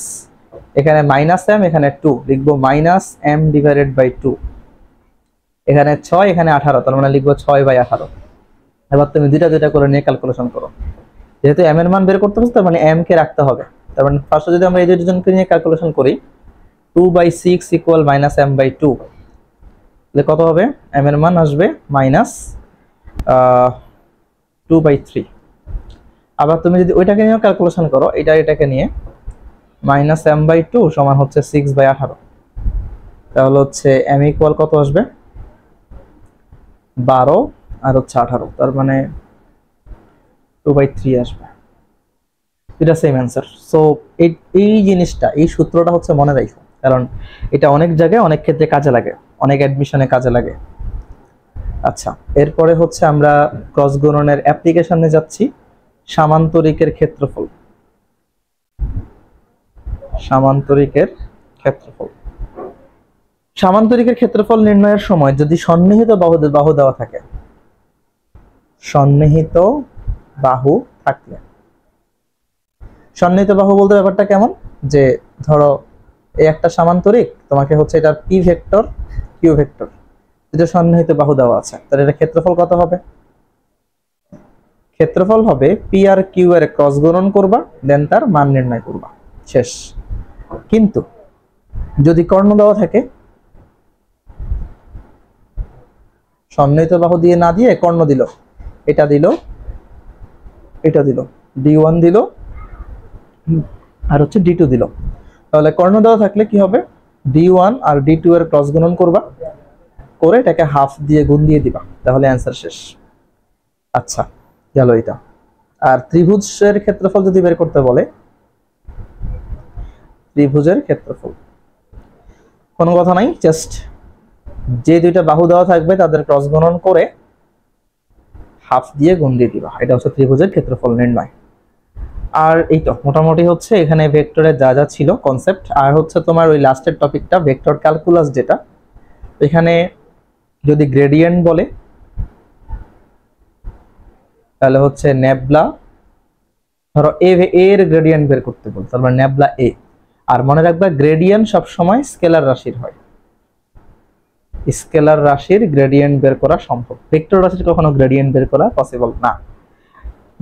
এখানে মাইনাস m, এখানে 2, লিখবো মাইনাস m ডিভাইডেড বাই 2। এখানে 6, এখানে 18, তার মানে লিখবো 6/18। এবার তুমি দুইটা দুইটা করে নিয়ে ক্যালকুলেশন করো। যেহেতু m এর মান বের করতে হবে, তার মানে m কে রাখতে হবে। তার মানে ফার্স্টে যদি আমরা এই দুইজনকে নিয়ে ক্যালকুলেশন করি, 2/6 ইকুয়াল মাইনাস m/2, তাহলে কত হবে? m এর মান আসবে মাইনাস 2/3। আবার তুমি যদি ওইটাকে নিয়ে ক্যালকুলেশন করো, এটাকে নিয়ে, মাইনাস m/2 সমান হচ্ছে 6/18, তাহলে হচ্ছে m ইকুয়াল কত আসবে? 12 আর হচ্ছে 18, তার মানে 2/3 আসবে। এটা সেম অ্যান্সার। সো এই জিনিসটা, এই সূত্রটা হচ্ছে মনে রাখো, কারণ এটা অনেক জায়গায় অনেক ক্ষেত্রে কাজে লাগে, অনেক অ্যাডমিশনে কাজে লাগে। আচ্ছা, এরপরে হচ্ছে আমরা ক্রস গুণনের অ্যাপ্লিকেশনে যাচ্ছি। সামান্তরিকের ক্ষেত্রফল, সামান্তরিকের ক্ষেত্রফল। সামান্তরিকের ক্ষেত্রফল নির্ণয়ের সময় যদি সন্নিহিত বাহু দেওয়া থাকে, সন্নিহিত বাহু থাকলে, সন্নিহিত বাহু বলতে ব্যাপারটা কেমন, যে ধরো এই একটা সামান্তরিক, তোমাকে হচ্ছে এটার পি ভেক্টর কিউ ভেক্টর যেটা সন্নিহিত বাহু দেওয়া আছে, তাহলে এটা ক্ষেত্রফল কত হবে? ক্ষেত্রফল হবে পি আর কিউ এর ক্রস গুণন করবা, দেন তার মান নির্ণয় করবা, শেষ। কিন্তু যদি কর্ণ দেওয়া থাকে, সন্নিহিত বাহু দিয়ে না দিয়ে কর্ণ দিল, এটা দিল, এটা দিল, d1 দিল আর হচ্ছে d2 দিল, তাহলে কর্ণ দেওয়া থাকলে কি হবে? d1 আর d2 এর ক্রস গুণন করবা, করে এটাকে হাফ দিয়ে গুণ দিয়ে দিবা, তাহলে অ্যান্সার শেষ। আচ্ছা, গেল এটা। আর ত্রিভুজের ক্ষেত্রফল যদি বের করতে বলে, ত্রিভুজের ক্ষেত্রফল কোনো কথা নাই, জাস্ট যে দুইটা বাহু দেওয়া থাকবে তাদের ক্রস গুণন করে হাফ দিয়ে গুণ দিয়ে দিবা, এটা হচ্ছে ত্রিভুজের ক্ষেত্রফল নির্ণয়। আর এই তো মোটামুটি হচ্ছে এখানে ভেক্টরের যা যা ছিল কনসেপ্ট। আর হচ্ছে তোমার ওই লাস্টের টপিকটা ভেক্টর ক্যালকুলাস, যেটা এখানে যদি গ্রেডিয়েন্ট বলে তাহলে হচ্ছে নেবলা, ধরো এর গ্রেডিয়েন্ট বের করতে বল, তার মানে নেবলা এ। আর মনে রাখবা গ্রেডিয়েন্ট সব সময় স্কেলার রাশির হয়, স্কেলার রাশির গ্রেডিয়েন্ট বের করা সম্ভব, ভেক্টর রাশির কখনো গ্রেডিয়েন্ট বের করা পসিবল না।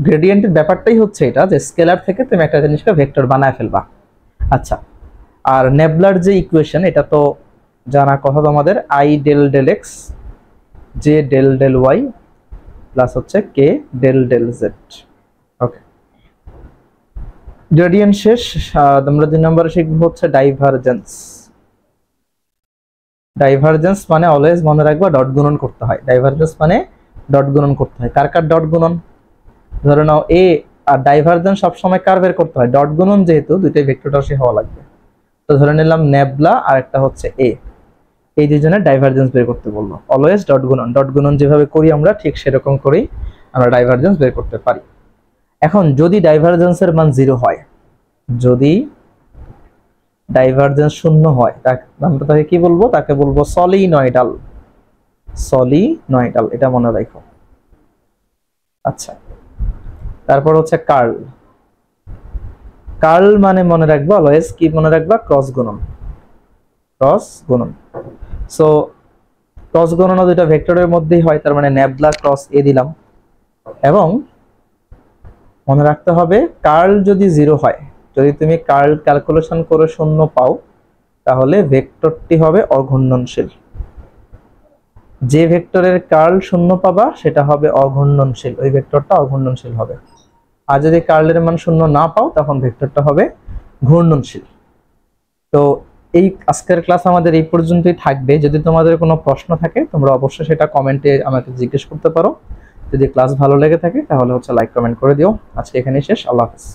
গ্রেডিয়েন্টের ব্যাপারটাই হচ্ছে এটা যে স্কেলার থেকে তুমি একটা জিনিসকে ভেক্টর বানায় ফেলবা। আচ্ছা, আর নেবলার যে ইকুয়েশন, এটা তো জানা কথা তোমাদের, i del del x j del del y plus হচ্ছে k del del z. Gradient শেষ। আমরা 2 নম্বরে শিখবো হচ্ছে ডাইভারজেন্স। ডাইভারজেন্স মানে অলওয়েজ মনে রাখবা ডট গুণন করতে হয়। ডাইভারজেন্স মানে ডট গুণন করতে হয়। কার কার ডট গুণন? ধরে নাও এ, আর ডাইভারজেন্স সবসময় কার বের করতে হয়? ডট গুণন, যেহেতু দুইটাই ভেক্টর রাশি হওয়া লাগবে। তো ধরে নিলাম নেবলা আর একটা হচ্ছে এ, এই দুজনের ডাইভারজেন্স বের করতে বললো। অলওয়েজ ডট গুণন, ডট গুণন যেভাবে করি আমরা ঠিক সেরকম করেই আমরা ডাইভারজেন্স বের করতে পারি। এখন যদি ডাইভারজেন্সের মান 0 হয়, যদি ডাইভারজেন্স 0 হয়, আমরা তাকে কি বলবো? তাকে বলবো সলিনয়েডাল। সলিনয়েডাল, এটা মনে রাখো। আচ্ছা, তারপর হচ্ছে কার্ল। কার্ল মানে মনে রাখবো অলওয়েজ কি মনে রাখবা? ক্রস গুণন। ক্রস গুণন। সো ক্রস গণনা দুইটা ভেক্টরের মধ্যেই হয়, তার মানে নেবলা ক্রস এ দিলাম। এবং মনে রাখতে হবে কার্ল যদি 0 হয়, যদি তুমি কার্ল ক্যালকুলেশন করে 0 পাও, তাহলে ভেক্টরটি হবে অঘূর্ণনশীল। যে ভেক্টরের কার্ল 0 পাবা সেটা হবে অঘূর্ণনশীল, ওই ভেক্টরটা অঘূর্ণনশীল হবে। আর যদি কার্লের মান 0 না পাও, তখন ভেক্টরটা হবে ঘূর্ণনশীল। তো এই আজকের ক্লাস আমাদের এই পর্যন্তই থাকবে। যদি তোমাদের কোনো প্রশ্ন থাকে তোমরা অবশ্যই সেটা কমেন্টে আমাকে জিজ্ঞেস করতে পারো। যদি ক্লাস ভালো লেগে থাকে তাহলে হচ্ছে লাইক কমেন্ট করে দিও। আজকে এখানেই শেষ। আল্লাহ হাফেজ।